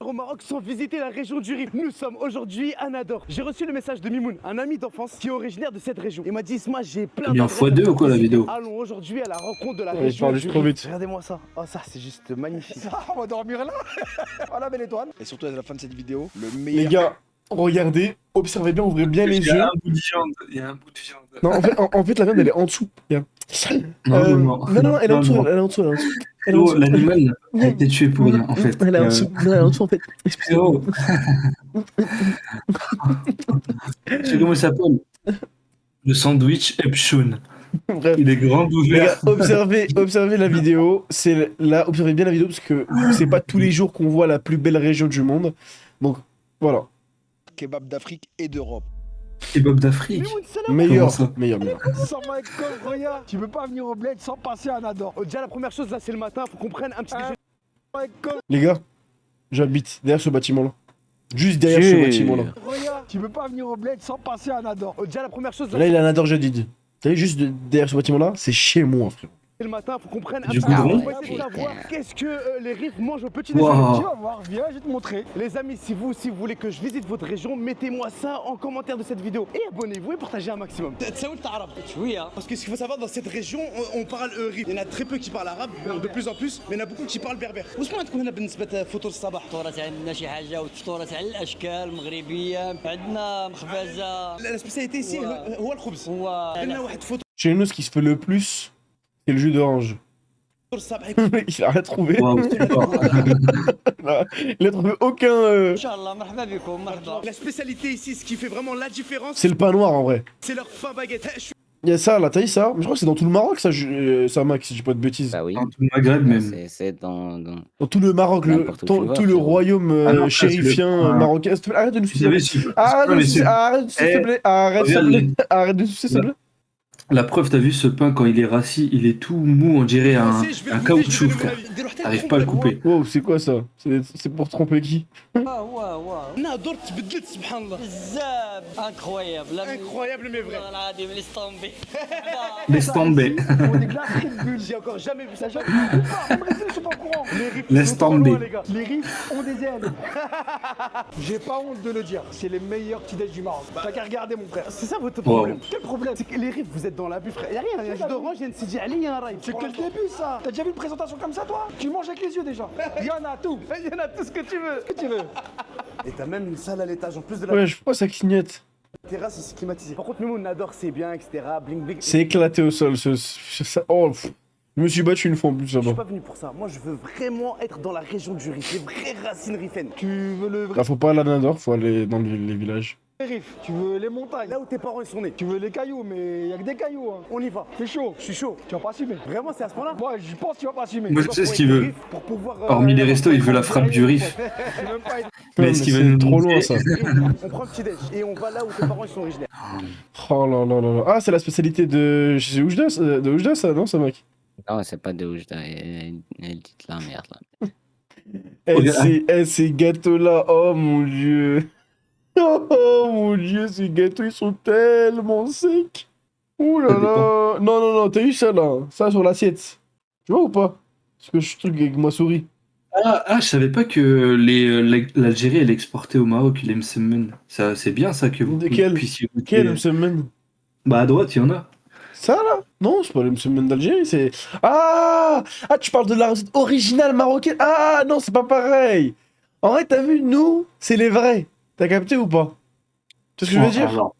au Maroc sans visiter la région du Rif. Nous sommes aujourd'hui à Nador. J'ai reçu le message de Mimoun, un ami d'enfance qui est originaire de cette région. Il m'a dit Isma, j'ai plein Il est en x2 ou quoi la vidéo? Allons aujourd'hui à la rencontre de la Ouais, région juste du trop Rif. vite. Regardez-moi ça. Oh ça c'est juste magnifique. On va dormir là. Oh la belle étoile. Et surtout à la fin de cette vidéo, le Les meilleur. gars, regardez, observez bien, ouvrez bien les Il y a yeux. un bout de viande. Il y a un bout de viande. Non, en fait, la viande, elle est en dessous. Regarde. Non, Non, elle est en dessous, non. elle est en dessous, elle est en dessous. Elle est en Oh, dessous. l'animal a été tué pour rien, en fait. Elle est en dessous, non, elle est en dessous, en fait. Oh. Tu sais comment il s'appelle? Le sandwich Epchoun. Bref. Il est grand Les gars, ouvert. observez la vidéo. C'est là, observez bien la vidéo parce que c'est pas tous les jours qu'on voit la plus belle région du monde. Donc voilà, Kebab d'Afrique et d'Europe. Kebab d'Afrique. Mimoun, salam. meilleur, Comment ça meilleur. Sans Michael, regarde. Tu peux pas venir au bled sans passer à Nador. Oh, déjà la première chose là c'est le matin, faut qu'on prenne un petit déjeuner. Michael, Les gars, j'habite derrière ce bâtiment-là. Juste derrière ce bâtiment-là. regarde. Tu peux pas venir au bled sans passer à Nador. Oh, déjà la première chose là Là, il a un Nador Jadid. T'as vu, juste derrière ce bâtiment-là, c'est chez moi, frère. c'est le matin, faut qu'on prenne un Du petit goudron. déjeuner. On va essayer de savoir qu'est-ce que les Rifs mangent au petit déjeuner. Wow. Tu vas voir, viens, je vais te montrer. Les amis, si vous aussi vous voulez que je visite votre région, mettez-moi ça en commentaire de cette vidéo. Et abonnez-vous et partagez un maximum. Parce que ce qu'il faut savoir, dans cette région, on parle Rif. Il y en a très peu qui parlent arabe, bon, de plus en plus, mais il y en a beaucoup qui parlent berbère. وش ما تكون هنا بالنسبة فطور الصباح؟ فطورات عندنا شي حاجة وفطورات على الأشكال مغربية، عندنا مخبزة. La spécialité ici, هو الخبز. هو عندنا واحد فطور Chez nous, ce qui se fait le plus, c'est le jus d'orange. الصباح. Il a rien trouvé. Waouh, c'est fort. Il a trouvé aucun. إن شاء الله مرحبا بكم مرحبا. La spécialité ici, ce qui fait vraiment la différence, C'est le pain noir en vrai. c'est leur pain baguette. Je suis Il y a ça là, t'as vu ça? Mais je crois que c'est dans tout le Maroc ça, ça Max, si je dis pas de bêtises. Bah oui, Dans tout le Maghreb même. c'est dans... Dans tout le Maroc, N'importe où tu vas, tout le frérot. royaume Ah non, ça, chérifien c'est le- marocain. S'il te plaît, arrête de nous Tu savais, sucer. si- Arrête de Non, nous mais sucer, c'est- arrête s'il te Eh, plaît, arrête s'il te regarde plaît, arrête de nous sucer s'il te plaît. La preuve, t'as vu ce pain quand il est rassis, il est tout mou, on dirait un caoutchouc, frère. T'arrives pas à le couper. Wow, c'est quoi ça? C'est pour tromper qui? واه نادور تبدلت سبحان الله. بزاف انكرويابل. Incroyable mais vrai. والله العظيم لي ستومبي. Laisse tomber. On est glace Red Bull. J'ai encore jamais vu ça. Ça, en Brésil, ils sont pas au courant. Les Rifs Laisse sont trop tomber. loin, les gars. Les Rifs ont des ailes. J'ai pas honte de le dire. C'est les meilleurs petits déj du Maroc. T'as qu'à regarder, mon frère. C'est ça votre Wow. problème. Quel problème? C'est que les Rifs, vous êtes dans l'abus, frère. Y'a rien, il y a un jus d'orange, il y a une Sidi Ali, il y a un rail. C'est que le début, ça. T'as déjà vu une présentation comme ça, toi? Tu manges avec les yeux déjà. Il y en a tout. Il y en a tout ce que tu veux. Que tu veux. Et t'as même une salle à l'étage en plus de la Ouais, je crois que ça clignote. terrasse ici climatisée. Par contre, nous, on adore, c'est bien, etc. Bling bling. C'est éclaté au sol. Ça... Oh, pff. Je me suis battu une fois en plus Je suis là-bas. pas venu pour ça. Moi, je veux vraiment être dans la région du Rif, les vraies racines rifaines. Tu veux le vrai Là, faut pas aller à Nador, faut aller dans les villages. Rif. Tu veux les montagnes. Là où tes parents ils sont nés. Tu veux les cailloux, mais y a que des cailloux. Hein. On y va. C'est chaud. Je suis chaud. Tu vas pas assumer. Vraiment, c'est à ce point-là. Moi, je pense que tu vas pas assumer. Moi, Tu je sais ce qu'il veut. Pour pouvoir, Hormis les restos, il veut la frappe du Rif. sais même pas être- Mais Non, est-ce qu'il mais va nous c'est trop montrer loin ça. On prend un petit déj et on va là où tes parents ils sont originaires. Oh là là là là. Ah, c'est la spécialité de. C'est Oujda, de Oujda ça, non, ça, mec? Non, c'est pas de Oujda, elle dit de la merde là. Ces gâteaux-là, oh mon dieu. Oh mon dieu, ces gâteaux, ils sont tellement secs. Ouh là Ça là. dépend. Non, non, non, t'as vu ça là? Ça sur l'assiette. Tu vois ou pas? Parce que je truc avec ma souris. Ah, je savais pas que l'Algérie, elle exportait au Maroc les msemen. Ça, c'est bien ça que vous De quel- puissiez goûter. Quelle semaine? Bah, à droite, il y en a. Ça là? Non, c'est pas le semaine d'Algérie, c'est. Ah! Ah, tu parles de la recette originale marocaine? Ah non, c'est pas pareil! En vrai, t'as vu, nous, c'est les vrais. T'as capté ou pas? Tu vois ce que je veux dire? Alors,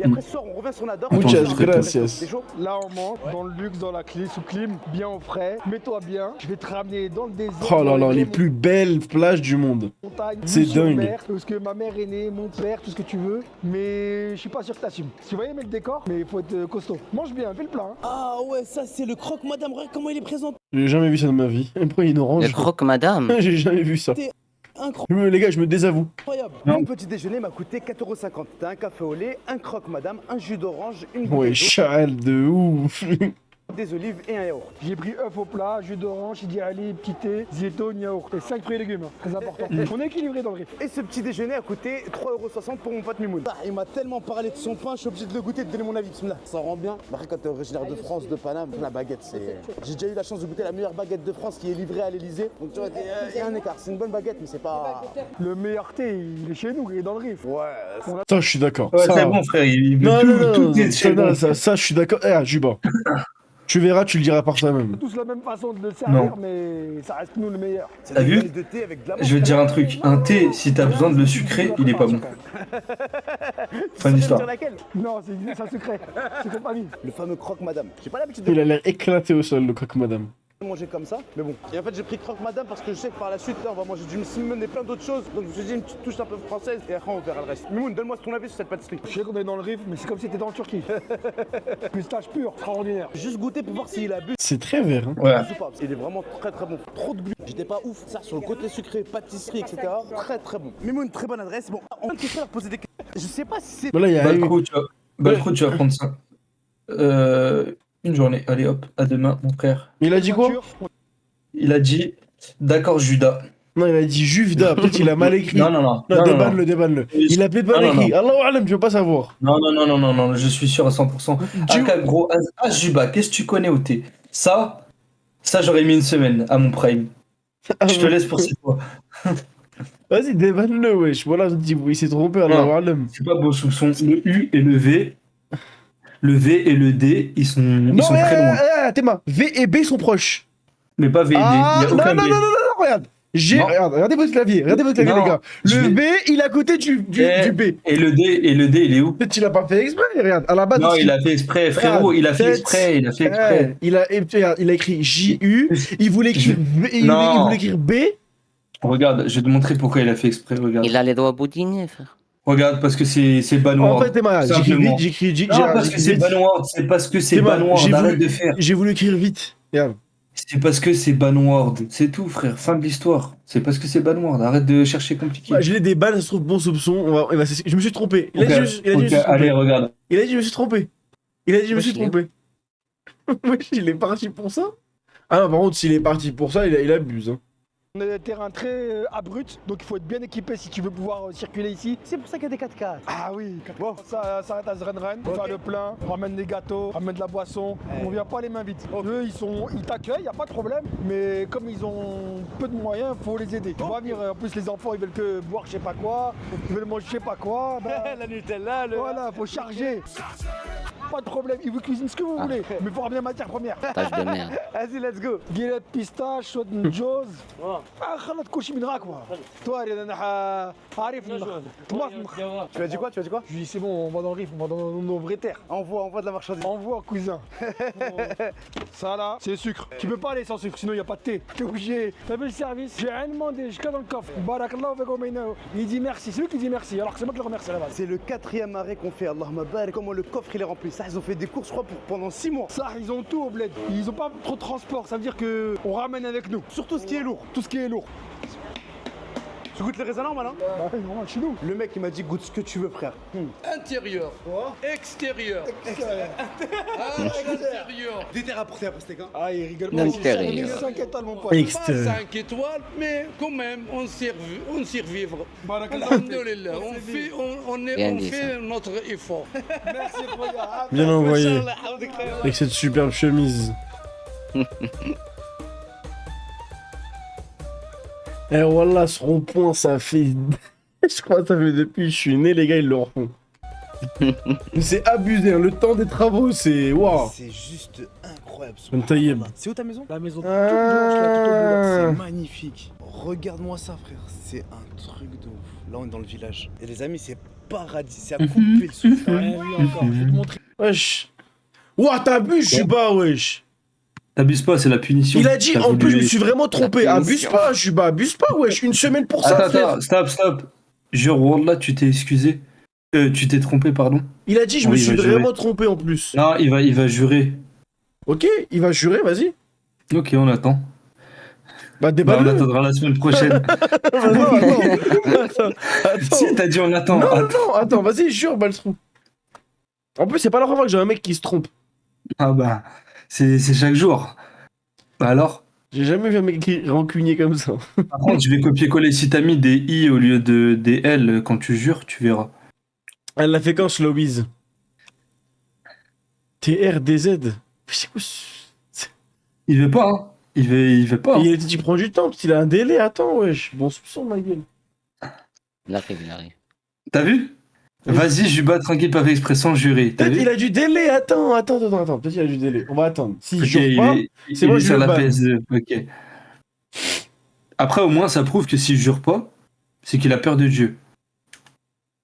Et après ce soir, on revient sur Nador. Muchas On va- gracias. C'est chaud. Là, on mange dans le luxe, dans la clé, sous clim, bien au frais. Mets-toi bien. Je vais te ramener dans le désert. Oh là dans là, les vraies plus belles plages du monde. montagnes, c'est vue sur dingue. mer, parce que ma mère est née, mon père, tout ce que tu veux. Mais je suis pas sûr que t'assumes. Tu vas aimer le décor, mais il faut être costaud. Mange bien, fais le plat. Hein. Ah ouais, ça c'est le croque, madame. Regarde comment il est présenté. J'ai jamais vu ça de ma vie. Pourquoi il y a une Le orange? croque madame. J'ai jamais vu ça. Les gars, je me désavoue. Incroyable. Non. Mon petit déjeuner m'a coûté 4,50 €. T'as un café au lait, un croque, madame, un jus d'orange, une Ouais, bouteille d'eau. chal de ouf. des olives et un yaourt. J'ai pris œuf au plat, jus d'orange, Sidi Ali, petit thé, zétone, yaourt. Et 5 fruits et légumes, hein. Très important. On est équilibré dans le riff. Et ce petit déjeuner a coûté 3,60 € pour mon pote Mimoun. Il m'a tellement parlé de son pain, je suis obligé de le goûter et de donner mon avis. Bismillah. Ça rend bien. Après, quand t'es originaire de France, de Paname, la baguette, c'est. J'ai déjà eu la chance de goûter la meilleure baguette de France qui est livrée à l'Elysée. Donc tu vois, il y a un écart. C'est une bonne baguette, mais c'est pas. Le meilleur thé, il est chez nous, il est dans le riff. Ouais. Ça, je suis d'accord. Ouais, Ça- c'est bon, frère. Il Non, non, tout non, est ça, non, ça, je suis d'accord. Eh, Juba. Tu verras, tu le diras par toi-même. Tous la même façon de le servir, Non. mais ça reste nous le meilleur. C'est T'as des vu galettes de thé avec de la Je vais te dire un truc. Un thé, si t'as besoin de le sucrer, il est pas bon. Fin d'histoire. Sur laquelle Non, c'est un secret. C'est compagnie. Le fameux croque madame. J'ai pas l'habitude de Il a l'air éclaté au sol, le croque madame. manger comme ça, mais bon. Et en fait, j'ai pris croque madame parce que je sais que par la suite, là, on va manger du msemen et plein d'autres choses. Donc, je me suis dit une petite touche un peu française et après, on verra le reste. Mimoun, donne-moi ton avis sur cette pâtisserie. Je sais qu'on est dans le riff, mais c'est comme si t'étais en Turquie. Pistache pur, extraordinaire. Juste goûter pour voir s'il a bu C'est très vert. Hein. Ouais. ou pas. Il est vraiment très très bon. Trop de glu. J'étais pas ouf. Ça, sur le côté sucré, pâtisserie, etc. Très très bon. Mimoun, très bonne adresse. Bon, on peut te poser des questions. Je sais pas si c'est. Bon, là, il y a eu... Balcrou, tu vas prendre ça. Une journée. Allez hop, à demain, mon frère. Il a dit quoi? Il a dit, d'accord, Judas. Non, il a dit Juvda. Peut-être il a mal écrit. Non, non, non. Non, débanne-le, débanne-le. Il a peut-être mal Non, non, écrit. Allahu alam, je veux pas savoir. Non, non, non, non, non, non, je suis sûr à 100%. Aka, gros, Juba, qu'est-ce que tu connais au thé? Ça, j'aurais mis une semaine à mon prime. Je te laisse pour 6 mois. Vas-y, débanne-le, wesh. Voilà, je dis, il s'est trompé, Allahu alam. C'est pas beau soupçon. Le U et le V. Le V et le D, ils sont très loin. Théma, V et B sont proches. Mais pas V et D. Ah, Il y a non, aucun non, V. non, non, non, regarde. Non. Regardez votre clavier, Non, les gars. je Le vais- B, il est à côté du B. Et le D, il est où? Peut-être qu'il a pas fait exprès, regarde. À la base, Non, il a fait exprès, frérot. Il a fait exprès. Il a fait exprès. Il a écrit J-U, il voulait écrire B, il Non. voulait écrire B. Regarde, je vais te montrer pourquoi il a fait exprès. Regarde. Il a les doigts boudinés, frère. Regarde, parce que c'est En Banward. fait, Théma, Simplement. j'écris Non, parce que c'est Banward. C'est parce que c'est Théma, Banward. Arrête de faire. j'ai voulu écrire vite. Regarde. C'est parce que c'est Banward. C'est tout, frère. Fin de l'histoire. C'est parce que c'est Banward. Arrête de chercher compliqué. Ouais, je l'ai des balles, ça se trouve bon soupçon. Je me suis trompé. Il a dit, je me suis Ok, trompé. allez, regarde. Il a dit, je me suis trompé. Il a dit, je me suis Wesh, trompé. Wesh, il est parti pour ça? Ah non, par contre, s'il est parti pour ça, il abuse. Hein. On a des terrains très abrupts, donc il faut être bien équipé si tu veux pouvoir circuler ici. C'est pour ça qu'il y a des 4x4. Ah oui, Bon. ça s'arrête à Zrenren, on fait le plein, on ramène des gâteaux, on ramène de la boisson, on vient pas les mains vides. Eux, ils t'accueillent, y a pas de problème, mais comme ils ont peu de moyens, faut les aider. Tu vois venir, en plus les enfants, ils veulent que boire je sais pas quoi, ils veulent manger je sais pas quoi. Bah, La Nutella, le. voilà, faut charger. Pas de problème, ils vous cuisinent ce que vous voulez, mais faut ramener la matière première. Tâche de merde. Vas-y, let's go. قلت بيستاش شوت جوز خلط كل شيء من غاكوا تواري انا عارف طماطم. Tu as dit quoi? Tu as dit quoi? Je lui dis c'est bon, on va dans le riff, on va dans nos vraies terres. Envoie de la marchandise. Envoie cousin. Ça là, c'est le sucre. Tu peux pas aller sans sucre, sinon il n'y a pas de thé. T'es obligé. T'as vu le service? J'ai rien demandé, jusqu'à dans le coffre. Barakallah il dit merci, c'est lui qui dit merci, alors que c'est moi qui le remercie à la base. C'est le 4e arrêt qu'on fait. Allahumma barik. Comment le coffre il est rempli. Ça, ils ont fait des courses, je crois, pendant 6 mois. Ça, ils ont tout au bled. Ils ont pas trop de transport, ça veut dire que on ramène avec nous. Surtout ce qui est lourd. Tout ce qui est lourd. Tu goûtes le raisin normal, hein? Bah oui, normal, chez nous. Le mec, il m'a dit goûte ce que tu veux, frère. Intérieur, extérieur, intérieur. Des terres à porter après steak, hein? Ah, il rigole Non, pas. extérieur. 5 étoiles, mon pote. Pas 5 étoiles, mais quand même, on sait vivre. Alhamdoulilah, on Bien dit, fait notre effort. Merci, regarde. Bien envoyé. Machallah, Avec cette superbe chemise. Et voilà, ce rond-point, ça fait. Je crois que ça fait depuis que je suis né, les gars, ils le refont. C'est abusé, hein. Le temps des travaux, c'est. Waouh! C'est juste incroyable. Ben Taïeb. C'est où ta maison? La maison toute blanche, là, toute au bleu, là. C'est magnifique. Regarde-moi ça, frère. C'est un truc de ouf. Là, on est dans le village. Et les amis, c'est paradis. C'est à couper le souffle. Ouais, oui, encore. Je vais te montrer. Wesh! Ouah, t'abuses, je suis pas, wesh! T'abuses pas, c'est la punition. Il a dit, T'as en plus, je me voulu- suis vraiment trompé. La Abuse punition. pas, je suis pas, abuse pas, wesh. Une semaine pour ça, frère. Attends, stop. Jure, Wallah, tu t'es excusé. Tu t'es trompé, pardon. Il a dit, je me Oui, il suis va jurer. vraiment trompé en plus. Non, il va jurer. Ok, il va jurer, vas-y. Ok, on attend. Bah, Bah, on déballe-le. attendra la semaine prochaine. Non, attends. Si, t'as dit on attend. Attends, vas-y, jure, Balstrou. En plus, c'est pas la première fois que j'ai un mec qui se trompe. Ah bah, C'est chaque jour. Bah alors? J'ai jamais vu un mec rancunier comme ça. Par contre, je vais copier-coller. Si t'as mis des I au lieu des L quand tu jures, tu verras. Elle l'a fait quand, Slowiz? TRDZ. C'est quoi Il veut pas, hein. Il veut pas. Et tu prends du temps, parce qu'il a un délai. Attends, wesh. Bon soupçon, ma gueule. Il arrive, il arrive. T'as vu? Vas-y, Juba, tranquille, pas fait exprès, sans jurer. T'as Peut-être vu? il a du délai. Attends. Peut-être il a du délai. On va attendre. S'il Ok, jure pas, c'est moi, est je sur le la banne. PS2. Ok. Après, au moins, ça prouve que s'il jure pas, c'est qu'il a peur de Dieu.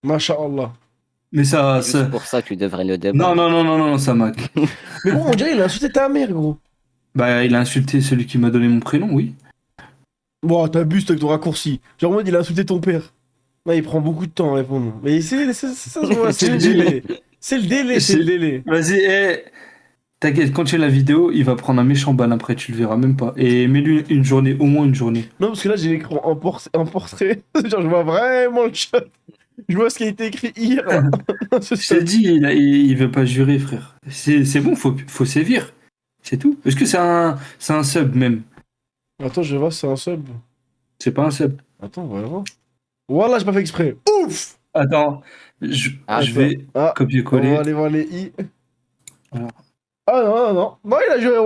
Masha'Allah. Mais ça. Juste pour ça, tu devrais le débattre. Non, ça Mac. Mais bon, on dirait qu'il a insulté ta mère, gros. Bah, il a insulté celui qui m'a donné mon prénom, oui. Bon, t'abuses avec ton raccourci. Genre, en mode, il a insulté ton père. Ouais, il prend beaucoup de temps à répondre. Mais ça se voit, c'est le délai. C'est le délai. Vas-y, t'inquiète, continue la vidéo, il va prendre un méchant ban après, tu le verras même pas. Et mets-lui une journée, au moins une journée. Non, parce que là, j'ai l'écran en portrait. Genre, je vois vraiment le chat. Je vois ce qui a été écrit hier. Je t'ai dit, il veut pas jurer, frère. C'est bon, faut sévir. C'est tout. Est-ce que c'est un sub même? Attends, je vais voir si c'est un sub. C'est pas un sub. Attends, on va voir. Voilà, j'ai pas fait exprès. Ouf! Attends, je vais On copier-coller. va aller voir les i. Voilà. Ah non. Non, il a juré,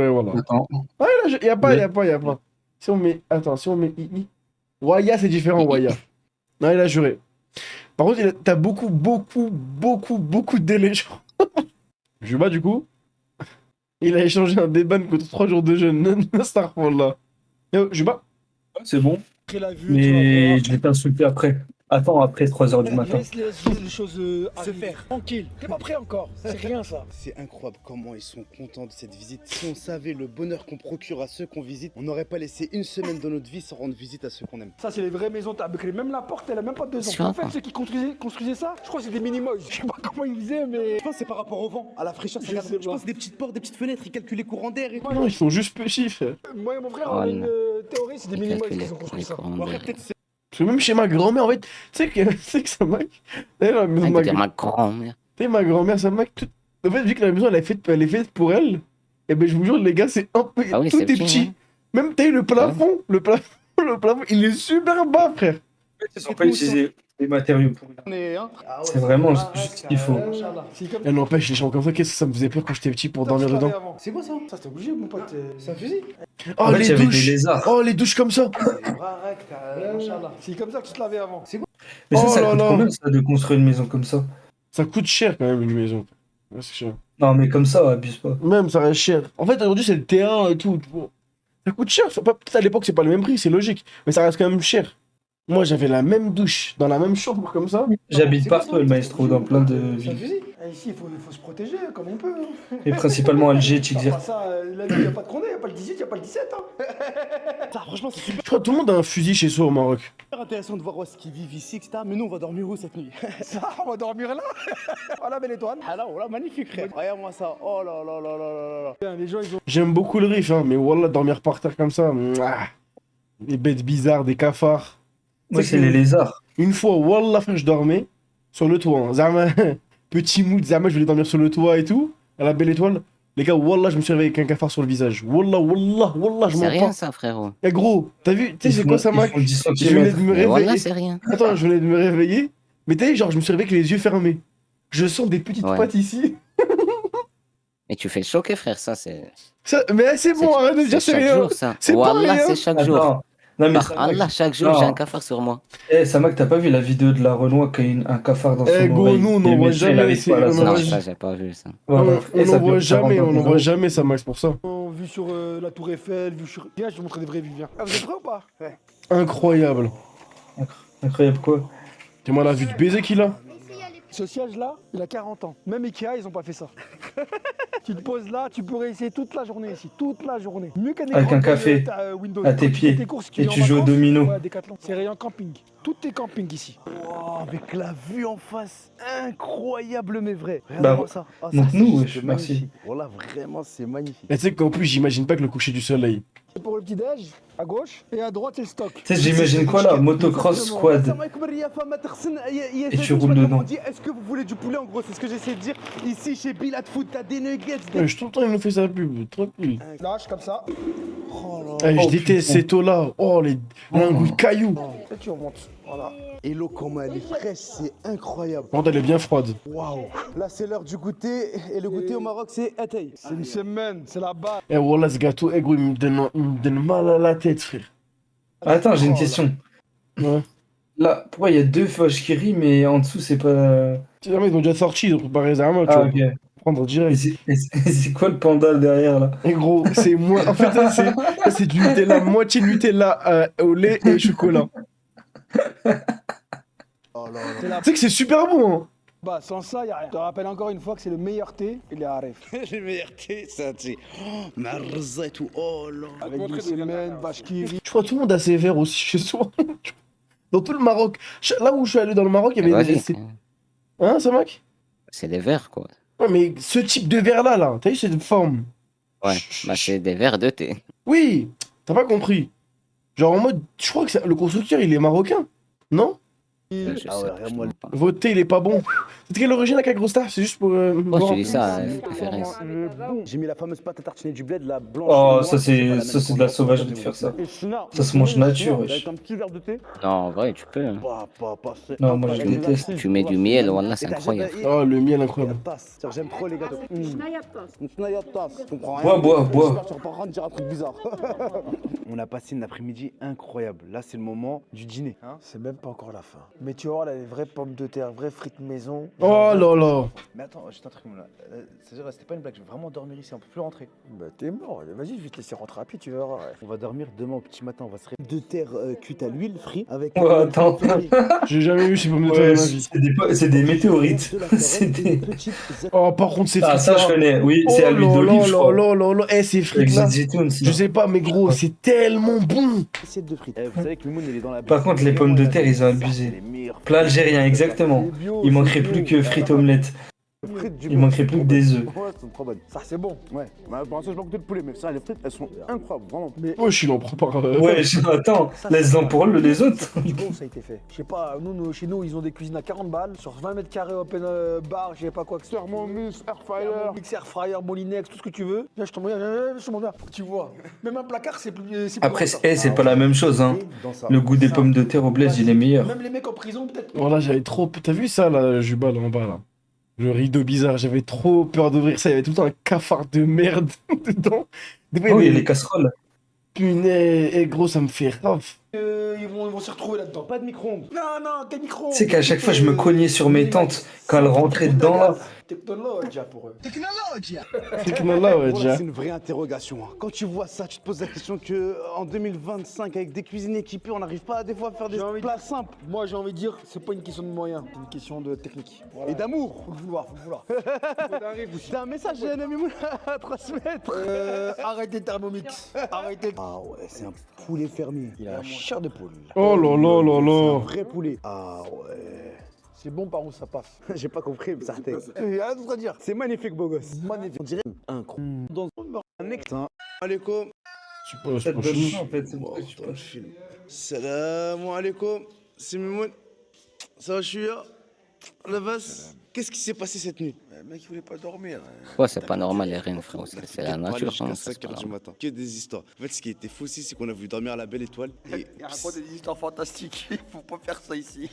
voilà. Attends. Ah, il y a pas. Si on met... Attends, si on met i. Waya, c'est différent, Waya. Non, il a juré. Par contre, t'as beaucoup de délai, je crois. Juba, du coup, il a échangé un déban contre 3 jours de jeûne. Starfall, Yo, Juba. C'est bon. Après la vue, Mais je vais t'insulter après. Attends, après 3h du matin. laisse les choses Se arriver. faire. Tranquille. T'es pas prêt encore. C'est rien ça. C'est incroyable comment ils sont contents de cette visite. Si on savait le bonheur qu'on procure à ceux qu'on visite, on n'aurait pas laissé une semaine dans notre vie sans rendre visite à ceux qu'on aime. Ça, c'est les vraies maisons Tabekri. Même la porte, elle a même pas 2 ans. Sûr, En fait, hein. ceux qui construisaient ça, je crois que c'est des mini-moys. Je sais pas comment ils faisaient, mais. Je pense que c'est par rapport au vent, à la fraîcheur. Je sais Je pas. pense des petites portes, des petites fenêtres, ils calculent les courants d'air et tout. Non, ils sont juste petits, frère. Moi et mon frère, Oh, on a non. une théorie, c'est des Il mini-moys calcule qui ont les construit ça. courants Bon, après, d'air. peut-être c'est Parce que même chez ma grand-mère, en fait, tu sais que ça mec. D'ailleurs, la maison de Ah, il ma peut dire ma grand-mère. Tu sais, ma grand-mère, ça mec. En fait, vu que la maison, elle est faite pour elle, et ben je vous jure, les gars, c'est un peu. Ah oui, tout c'est est petit, petit. hein. Même, t'as eu le plafond, le plafond, il est super bas, frère. Ils ont pas utilisé des matériaux pour rien. on est, hein. C'est vraiment juste ce qu'il faut. C'est comme Et n'empêche, les gens comme ça, qu'est-ce que ça me faisait peur quand j'étais petit pour dormir tu l'avais dedans. avant. C'est quoi ça Ça, c'était obligé, mon pote. C'est un fusil Oh, En fait, il y les avait des douches. lézards. Oh, les douches comme ça. C'est comme ça que tu te l'avais avant. Mais ça, Oh ça là coûte là. combien ça de construire une maison comme ça? Ça coûte cher quand même, une maison. Ouais, c'est cher. Non, mais comme ça, abuse pas. Même, ça reste cher. En fait, aujourd'hui, c'est le terrain et tout. Tu vois. Ça coûte cher. Peut-être à l'époque, c'est pas le même prix, c'est logique. Mais ça reste quand même cher. Moi, j'avais la même douche dans la même chambre comme ça. J'habite partout, le maestro, dans plein de C'est un villes. fusil Ici, il faut se protéger comme on peut. Et principalement Alger, Enfin, Tchikzir. ça, là, il n'y a pas de condé, il n'y a pas le 18, il n'y a pas le 17. Hein. Ça, franchement, c'est super Je crois que tout le monde a un fusil chez soi au Maroc. intéressant de voir où est-ce qu'ils vivent ici, etc. Mais nous, on va dormir où cette nuit? Ça, on va dormir là. Voilà, belle étoile. Ah là, oh là, magnifique, frère. Regarde-moi ça. Oh là là là là là là. Putain, les gens, ils ont. J'aime beaucoup le riff, hein, mais wallah, dormir par terre comme ça. Mouah. Des bêtes bizarres, des cafards. Moi, Tu sais c'est que- les lézards. Une fois, wallah, frère, je dormais sur le toit. Hein. Zama, petit mood, Zama, je voulais dormir sur le toit et tout, à la belle étoile. Les gars, wallah, je me suis réveillé avec un cafard sur le visage. Wallah, je C'est m'en rien pas. ça, frérot. Eh gros, t'as vu, tu sais, c'est quoi ça, mec? Ils font 10 Je venais de cm. me Mais voilà, réveiller. c'est rien. Attends, je venais de me réveiller. Mais t'as vu, genre, je me suis réveillé avec les yeux fermés. Je sens des petites Ouais. pattes ici. Et tu fais le choquer, frère, ça c'est. Ça... Mais c'est bon, arrête de dire c'est chaque rien. jour, ça. C'est pas Wallah, rien. c'est chaque jour. Attends. Non, mais Par Allah, chaque jour, Non. j'ai un cafard sur moi. Samak, t'as pas vu la vidéo de la Renoir qui a un cafard dans son Eh, gros, oreille? nous, on Et n'en le voit médecin, il jamais, arrive c'est- pas à la on en sortir. Non, voit- ça, j'ai pas vu ça. Voilà. Et ça On dure en 40 voit ans. jamais ça, Max, pour ça. Vu sur la Tour Eiffel, vu sur. Viens, je vais te montrer des vraies vues, viens. Ah, vous êtes prêts ou pas? Ouais. Incroyable. Incroyable quoi? Dis-moi la vue de baiser qu'il a. Ce siège-là, il a 40 ans. Même Ikea, ils ont pas fait ça. Tu te poses là, tu pourrais essayer toute la journée ici, toute la journée. Mieux qu'un Avec écran un comme, café Windows. à tes Quand tu fais pieds. tes courses, Et es tu en joues au vacances, domino. Ouais, Décathlon. C'est rayon camping. Tout est camping ici. Wow, avec la vue en face, incroyable mais vrai. Bah, Regarde-moi ça. Ah, donc ça, nous, c'est wesh, merci. magnifique. Voilà, vraiment, c'est magnifique. Et tu sais qu'en plus, j'imagine pas que le coucher du soleil, Pour le petit-déj, à gauche, et à droite, c'est le stock. Tu sais, j'imagine quoi là? Motocross squad. Et tu roules dedans. Est-ce que vous voulez du poulet en gros? C'est ce que j'essaie de dire. Ici chez Bilad Food, t'as des nuggets. Ouais, je t'entends, il nous fait sa pub, tranquille. Lâche comme ça. Je déteste cette eau-là. Oh, elle a un goût de caillou. Et tu remontes. Voilà. Et l'eau, comment elle est fraîche, c'est incroyable. Par contre, elle est bien froide. Waouh. Là, c'est l'heure du goûter. Et le goûter au Maroc, c'est Atay. C'est une semaine, c'est la base. Eh, voilà, ce gâteau, eh, gros, il me donne mal à la tête, frère. Attends, j'ai une question. Ouais. Là, pourquoi il y a deux vaches qui rient, mais en dessous, c'est pas. Tu sais, ils ont déjà sorti, ils ont préparé ça à moi, tu Ah, vois. ok. Prendre Et direct. c'est quoi le panda derrière là? Et gros, c'est moi. En fait, ça, c'est du Nutella, moitié Nutella au lait et chocolat. Oh là là. C'est la Tu sais que c'est super bon, hein. Bah, sans ça, y a rien. Je te rappelle encore une fois que c'est le meilleur thé, il est à Aref. Le meilleur thé, c'est un thé. مع الرزة et tout. Oh là. Avec du semaine, vache qui rit. Je crois que tout le monde a ses verres aussi chez soi. Dans tout le Maroc. Là où je suis allé dans le Maroc, il y avait des. Hein, ça, mec? C'est des verres, quoi. Ouais, mais ce type de verre-là, là, t'as vu cette forme? Ouais, bah c'est des verres de thé. Oui, t'as pas compris. Genre en mode, je crois que le constructeur, il est marocain. Non? Je Ah ouais, sais rien, je moi, sais pas. Votre thé, il est pas bon. C'est de quelle origine la Kagrosta? C'est juste pour. Moi, voir je un dis peu. ça, préférence. J'ai mis la fameuse pâte à tartiner du bled, la blanche. Oh, noire, ça, c'est de la même sauvagerie de faire ça. Ça se mange nature, wesh. Avec un petit verre de thé. Non, en vrai, tu peux. Hein. Non, moi, je déteste. Tu mets du miel, voilà, c'est incroyable. Oh, le miel incroyable. J'aime trop les gâteaux. Je comprends rien. Bois, bois, bois. J'espère que tu vas pas en train de dire un truc bizarre. On a passé une après-midi incroyable. Là, c'est le moment du dîner. Hein. C'est même pas encore la fin. Mais tu vois, là, les vraies pommes de terre, vraies frites maison. Oh là là. Mais attends, juste un truc, là. C'est-à-dire, c'était pas une blague, je vais vraiment dormir ici, on peut plus rentrer. Bah, t'es mort. Vas-y, je vais te laisser rentrer rapide, tu verras. On va dormir demain au petit matin, on va se réveiller. De terre cuite à l'huile, frites, avec. Oh, attends. J'ai jamais vu ces pommes de terre Ouais, de ma vie. c'est des météorites. C'est des... Oh, par contre, c'est Ah, ça, je connais. Oui, Oh c'est à l'huile d'olive, je crois. là. Eh, ces Avec frites-là. zitoun, ça. Je sais pas, mais gros, c'est tellement bon. Assiette de frites. Vous savez que Mimoun, il est dans la. Par contre, les pommes de terre, ils ont abusé. Plat algérien, exactement. Il manquerait plus que frites omelettes. Il manquerait plus que des œufs. Ouais, c'est trop bonne. Ça, c'est bon. Ouais. Bah, pour l'instant, j'ai pas goûté le poulet, mais ça, les frites, elles sont incroyables, vraiment. Mais Wesh, il en prend pas. Ouais, attends, laisse-en pour les autres. du bon, ça a été fait. Je sais pas, chez nous, ils ont des cuisines à 40 balles, sur 20 mètres carrés open bar, je sais pas quoi que ce soit. Thermomix, air fryer. Thermomix, air fryer, Molinex, tout ce que tu veux. Viens, je t'en viens, faut que tu vois. Même un placard, c'est plus. Après, grand, ça. c'est pas la même chose, hein. Dans ça. Le goût des pommes de terre au bled, il est meilleur. Même les mecs en prison, peut-être. Voilà, j'avais trop. T'as vu ça, là, Juba, là en bas, là? Le rideau bizarre, j'avais trop peur d'ouvrir ça. Il y avait tout le temps un cafard de merde dedans. Des fois, Oh, il y a avait- les casseroles. Punaise, eh, gros, ça me fait rave. Ils vont s'y retrouver là-dedans. Pas de micro-ondes. Non, quel micro. Tu sais qu'à chaque fois, je me cognais sur mes tantes quand elles rentraient dedans, là. Technologia pour eux. C'est que là, ouais, Voilà, déjà. c'est une vraie interrogation. Hein. Quand tu vois ça, tu te poses la question que en 2025, avec des cuisines équipées, on n'arrive pas des fois à faire des J'ai envie de- plats simples. Moi, j'ai envie de dire, c'est pas une question de moyens, c'est une question de technique. Voilà. Et d'amour. Faut le vouloir. C'est un message de Nami à transmettre. Arrêtez Thermomix. Arrêtez. Ah ouais, c'est un poulet fermier. Il a la chair de poule. Oh là là là C'est un là. vrai poulet. Ah ouais. C'est bon par où ça passe. J'ai pas compris, mais ça Il y a rien d'autre à dire. C'est magnifique, beau gosse. Magnifique. On dirait un con. Dans un excellent. Alaikum. Tu peux, Ça te donne franchement. faim, en fait, c'est pour ça que tu Dans le penses. film. Salam alaikum. C'est Mimoun. Ça va, je suis là. La base. Qu'est-ce qui s'est passé cette nuit? Le mec, il voulait pas dormir. Ouais, c'est pas normal, les reines, frérot. C'est la nature, jusqu'à hein, c'est 5 pas h du normal. matin. Que des histoires. En fait, ce qui était fou aussi, c'est qu'on a voulu dormir à la belle étoile. Et Il raconte des histoires fantastiques. Il faut pas faire ça ici.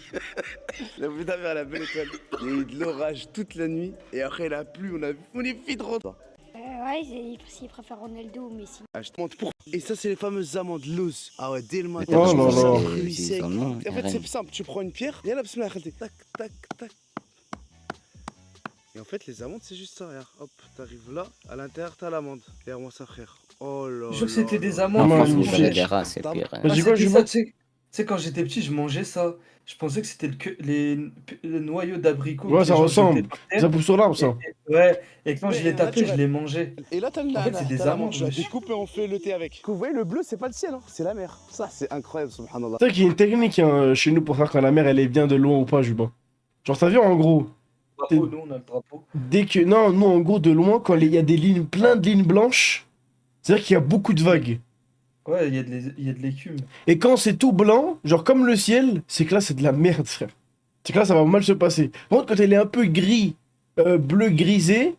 on a voulu dormir à la belle étoile. Il y a eu de l'orage toute la nuit. Et après, il a plu. On est vite rentré. Ouais, s'il préfère Ronaldo ou Messi. Ah, je te montre pour. Et ça, c'est les fameuses amandes loose. Ah ouais, dès le matin. Oh je là mange là. ça cru, sec. Ils en ont, Et en fait, rien. c'est simple. Tu prends une pierre. Et là, bismillah, khalti. Tac, tac, tac. Et en fait, les amandes, c'est juste ça. Regarde. Hop, t'arrives là. À l'intérieur, t'as l'amande. Regarde-moi ça, frère. Oh là. Je jure que là c'était là des là. amandes. Non, En mais France, vous magnifique. avez des rats, c'est pire. hein. Vas-y, Ah, quoi, c'était Juba? ça, tu sais, quand j'étais petit, je mangeais ça. Je pensais que c'était les noyaux d'abricot. Ouais, que ça les gens ressemble. jetaient par terre. Ça pousse sur l'arbre, ça. Ouais, et quand je Mais les tapais, je naturel. les mangeais. Et là, t'as le En fait, c'est des amandes, Je la wesh. découpe et on fait le thé avec. Vous voyez, le bleu, c'est pas le ciel, hein, c'est la mer. Ça, c'est incroyable, subhanallah. C'est vrai qu'il y a une technique hein, chez nous pour savoir quand la mer elle est bien de loin ou pas, Juba. Genre, t'as vu en gros, Drapeau, nous, on a le drapeau. dès que. Non, nous en gros, de loin, quand il y a des lignes, plein de lignes blanches, c'est-à-dire qu'il y a beaucoup de vagues. Ouais, il y a de l'écume. Et quand c'est tout blanc, genre comme le ciel, c'est que là, c'est de la merde, frère. C'est que là, ça va mal se passer. Par contre, quand elle est un peu gris, bleu grisé,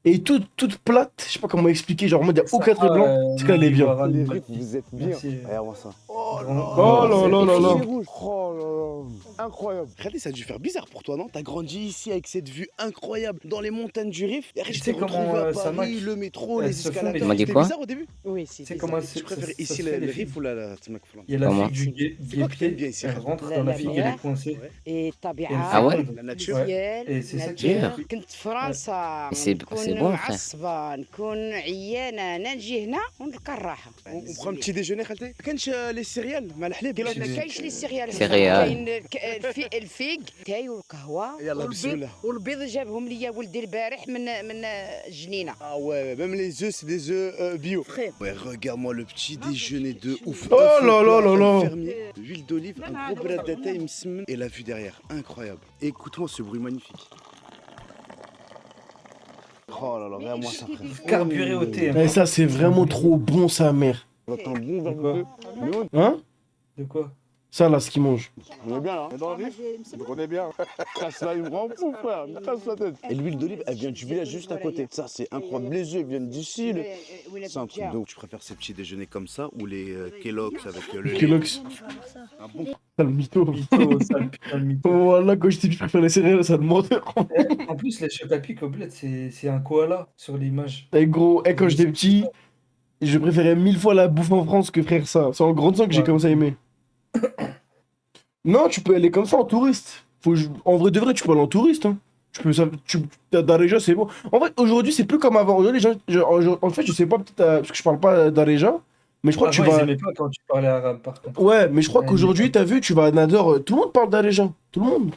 et toute plate, je sais pas comment expliquer, genre en mode, il n'y a aucun trait blanc, c'est qu'elle est bien. Les riffs, vous êtes bien. Merci. Regarde-moi ça. Oh là là là là. Oh là là. Incroyable. Regardez, ça a dû faire bizarre pour toi, non? T'as grandi ici avec cette vue incroyable dans les montagnes du Rif. Et après, Tu je sais t'ai comment, retrouvé à ça Paris, marche. le métro, Elles les se font, mais escalators. tu m'as dit C'était quoi bizarre au début? Oui, Tu sais comment Tu préfères ça ici se fait, le les Rif filles. ou la Tmak Flan? Il y a la Comment? fille du C'est quoi que t'aimes bien guépier, ici? elle rentre dans la fille, elle est coincée. et الطبيعة Ah ouais? La nature. Ouais. Et c'est ça qui est Sûr. كنت في فرنسا C'est نكون bon, frère. معصبة نكون عيانة أنا نجي هنا ونلقى الراحة On prend un petit déjeuner, خالتي. كانش les céréales مع الحليب. ما كاينش لي سيريال سيريال. كاين الفيق تاي والقهوة يلا بسم الله. والبيض جابهم لي ولدي البارح من الجنينة Ah ouais, même les œufs, c'est des œufs bio. Ouais, regarde-moi le petit déjeuner de ouf. Oh Œufs là là plat, là là. fermier, huile d'olive, un gros bras de taille, et la vue derrière, incroyable. Écoute-moi ce bruit magnifique. Oh là là, regarde-moi ça, frère. carburé au thé. Et ça, c'est vraiment trop bon, sa mère. Un bon verre Quoi de thé. Hein? De quoi? Ça, là, ce qu'il mange. On est bien là, on est dans le Rif. Donc on est bien. Casse là, il me rend fou, frère. Il me casse la tête. Et l'huile d'olive, elle vient du village juste à côté. Ça, c'est incroyable. Les œufs viennent d'ici. C'est un truc. Donc, tu préfères ces petits déjeuners comme ça ou les Kellogg's avec le lait? Kellogg's. Un bon. Ça, le mytho. Mytho, sale putain de mytho. Voilà, quand je t'ai dit que je préfère les céréales, ça te menteur. En plus, les chocs à pic au bled, c'est un koala sur l'image. Eh gros, quand j'étais petit, je préférais 1000 fois la bouffe en France que frère ça. C'est en grandissant que j'ai Ouais. commencé à aimer. Non, tu peux aller comme ça en touriste. En vrai de vrai, tu peux aller en touriste. Hein. Darija, c'est bon. En fait, aujourd'hui, c'est plus comme avant. Aujourd'hui, les gens, en fait, je sais pas, peut-être parce que je parle pas Darija, mais je crois que tu Avant, vas. ils aimaient pas quand tu parlais arabe, par contre. Ouais, mais je crois Ouais, qu'aujourd'hui, t'as vu, tu vas à Nador, tout le monde parle Darija. Tout le monde.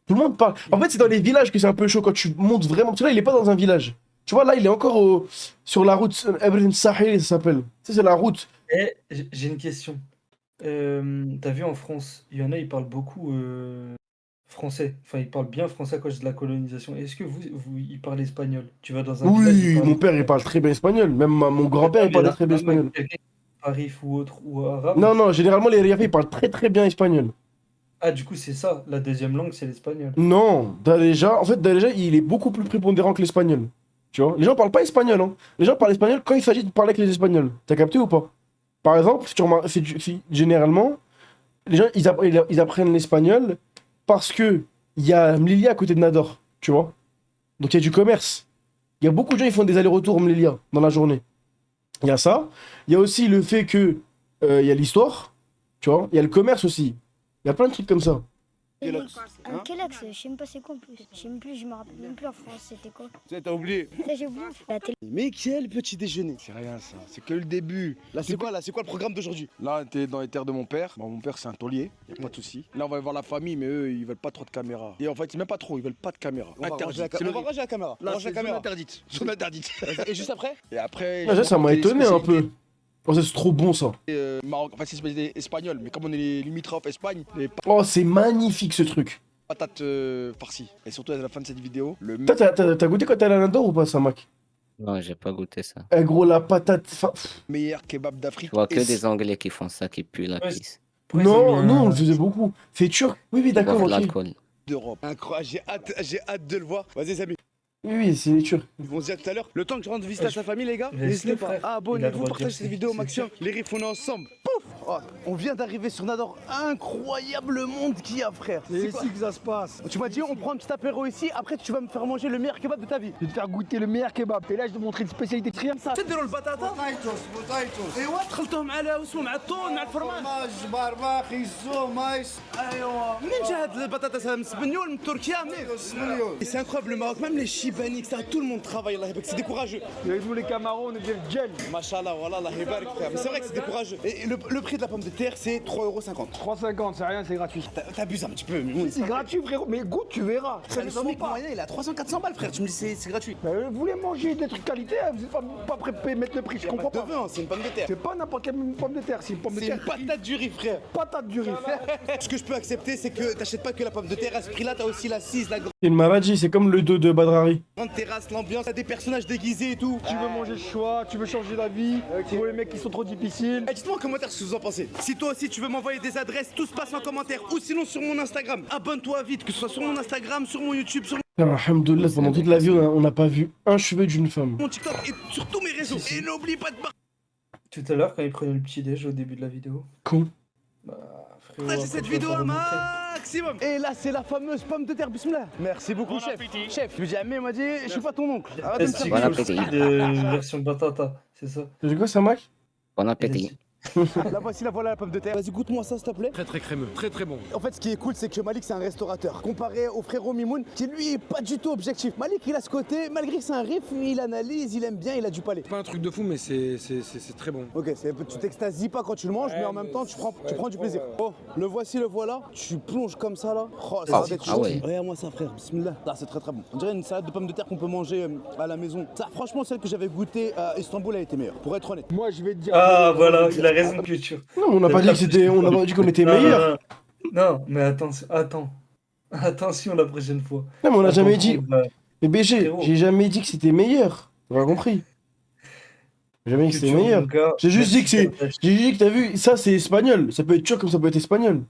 Tout le monde parle. En fait, c'est dans les villages que c'est un peu chaud quand tu montes vraiment. Parce que là, il est pas dans un village. Tu vois, là, il est encore sur la route. Ebrin Sahel, ça s'appelle. Ça, c'est la route. Et j'ai une question. T'as vu en France, il y en a, ils parlent beaucoup français. Enfin, ils parlent bien français à cause de la colonisation. Est-ce que ils parlent espagnol? Tu vas dans un village, ils Oui, parlent- mon père, il parle très bien espagnol. Même mon grand-père, il parlait très bien espagnol. Quelqu'un qui parle Arif ou autre, ou arabe. Non, non, généralement, les Riafais, ils parlent très très bien espagnol. Ah, du coup, c'est ça. La deuxième langue, c'est l'espagnol. Non, Darija, en fait, Darija, il est beaucoup plus prépondérant que l'espagnol. Tu vois, les gens parlent pas espagnol, hein. Les gens parlent espagnol quand il s'agit de parler avec les Espagnols. T'as capté ou pas? Par exemple, généralement, les gens, ils apprennent l'espagnol parce que il y a Mlilia à côté de Nador, tu vois. Donc il y a du commerce. Il y a beaucoup de gens qui font des allers-retours Mlilia dans la journée. Il y a ça. Il y a aussi le fait que il y a l'histoire, tu vois. Il y a le commerce aussi. Il y a plein de trucs comme ça. Un Kellogg's, je sais même pas c'est quoi en plus. Je sais même plus, je me rappelle même plus en France c'était quoi. T'as oublié. Là j'ai oublié. La télé. Mais quel petit déjeuner. C'est rien ça, c'est que le début. Là, c'est quoi le programme d'aujourd'hui? Là, t'es dans les terres de mon père. Bon, mon père, c'est un taulier, y a pas de souci. Là, on va voir la famille, mais eux, ils veulent pas trop de caméras. Et en fait, c'est même pas trop, ils veulent pas de caméras. On va ranger la caméra. Là, Range la c'est zone caméra. interdite. Zone interdite. Et juste après? Et après. Ah, ça m'a les étonné un spécialités, peu. Oh, ça, c'est trop bon ça. Maroc, enfin, c'est spécialité espagnole, mais comme on est limitrophes Espagne, les Oh, c'est magnifique ce truc. patates farcies. Et surtout à la fin de cette vidéo, le Toi, t'as goûté quand t'es allé à Nador ou pas, ça, Mac? Non, j'ai pas goûté ça. Eh gros, la patate. meilleur kebab d'Afrique. Je vois que Et des Anglais qui font ça, qui puent la Ouais, pisse. Pourquoi ils ont Non, mis non, un- on le faisait beaucoup. C'est turc. Oui, oui, Ils d'accord, boivent de ok. l'alcool. d'Europe. Incroyable, j'ai hâte de le voir. Vas-y, Samy. Oui, oui, c'est les Turcs. On se dit à tout à l'heure. Le temps que je rentre visiter Ouais, à sa famille, les gars, Restez, n'hésitez pas. frère. Il a le Abonnez-vous, droit de partagez dire cette vidéo au c'est maximum. Les riffs, on est ensemble. Pouf. Oh, on vient d'arriver sur Nador. Incroyable monde qu'il y a, frère. C'est C'est quoi ici que ça se passe. Tu m'as dit, on prend un petit apéro ici. Après, tu vas me faire manger le meilleur kebab de ta vie. Je vais te faire goûter le meilleur kebab. Et là, je vais te montrer une spécialité triam. Ça, تديروا البطاطا ايوا تخلطوهم مع الهوس ومع الثوم مع الفرماج ايوا منين جا هاد البطاطا هذا من سبنيول من تركيا منين سي انكرويبل le Maroc même les Chibani etc tout le monde travaille Allah يبارك c'est décourageux Et nous, les Camarons, on est bien gel. Machallah voilà Allah يبارك mais c'est vrai que c'est décourageux et le prix prix de la pomme de terre, c'est 3,50 €. 3,50, c'est rien, c'est gratuit. T'abuses un petit peu, mais C'est gratuit, frérot. Mais goûte, tu verras. Ça le ne vaut SMIC pas. moyen, il a 300-400 balles, frère. Tu me dis, c'est gratuit. Mais vous voulez manger des trucs qualité, vous n'êtes pas prêt à mettre le prix, je comprends De pas. vin, c'est une pomme de terre. C'est pas n'importe quelle pomme de terre, c'est une pomme de C'est terre. une patate du riz, frère. Patate du riz. Ce que je peux accepter, c'est que t'achètes pas que la pomme de terre à ce prix-là, t'as aussi l'assise, la C'est une maladie, c'est comme le dos de Badrari. grande terrasse, l'ambiance, t'as des personnages déguisés et tout. Tu veux manger le choix, tu veux changer la vie, tu vois les mecs qui sont trop difficiles. Eh, dites-moi en commentaire ce que vous en pensez. Si toi aussi tu veux m'envoyer des adresses, tout se passe en commentaire ou sinon sur mon Instagram. Abonne-toi vite, que ce soit sur mon Instagram, sur mon YouTube, sur Alhamdoulilah, pendant toute la vie, on n'a pas vu un cheveu d'une femme. mon TikTok et sur tous mes réseaux. Et n'oublie pas de Tout à l'heure, quand il prenait le petit déj au début de la vidéo. Con. Frérot, partager après, cette tu vas vidéo pas un remontrer. maximum. Et là, c'est la fameuse pomme de terre, bismillah. Merci beaucoup, chef. Chef, je lui dis, mais il m'a dit, je suis pas ton oncle. Arrête de me C'est faire Bon quelque chose appétit. de version batata, c'est ça. C'est quoi ça, Mac? Bon appétit. Là voici, la voilà la pomme de terre. Vas-y, goûte-moi ça s'il te plaît. Très très crémeux, très très bon. En fait, ce qui est cool, c'est que Malik, c'est un restaurateur. Comparé au frérot Mimoun, qui lui est pas du tout objectif. Malik, il a ce côté, malgré que c'est un riff, il analyse, il aime bien, il a du palais. Pas un truc de fou, mais c'est très bon. Ok, tu t'extasies pas quand tu le manges, mais en même temps, tu prends du plaisir. Oh, le voici, le voilà. Tu plonges comme ça là. Oh, ça Ah, va être ah chaud. ouais. Regarde-moi ça, frère. Bismillah. Ah, c'est très très bon. On dirait une salade de pommes de terre qu'on peut manger à la maison. Ça, franchement, celle que j'avais goûtée à Istanbul a été meilleure. Pour être honnête. Moi, je vais te dire. Ah voilà, il a raison de culture. Non, on n'a pas dit que c'était. On n'a pas dit qu'on était meilleur. Non, mais attends. Attention la prochaine fois. Non, mais on n'a jamais dit. Attention, bah, Mais BG, Frérot. j'ai jamais dit que c'était meilleur. T'as pas compris? J'ai jamais dit que c'était culture, meilleur. mon gars. J'ai juste dit que c'est. Merci. J'ai dit que t'as vu, ça c'est espagnol. Ça peut être turc comme ça peut être espagnol.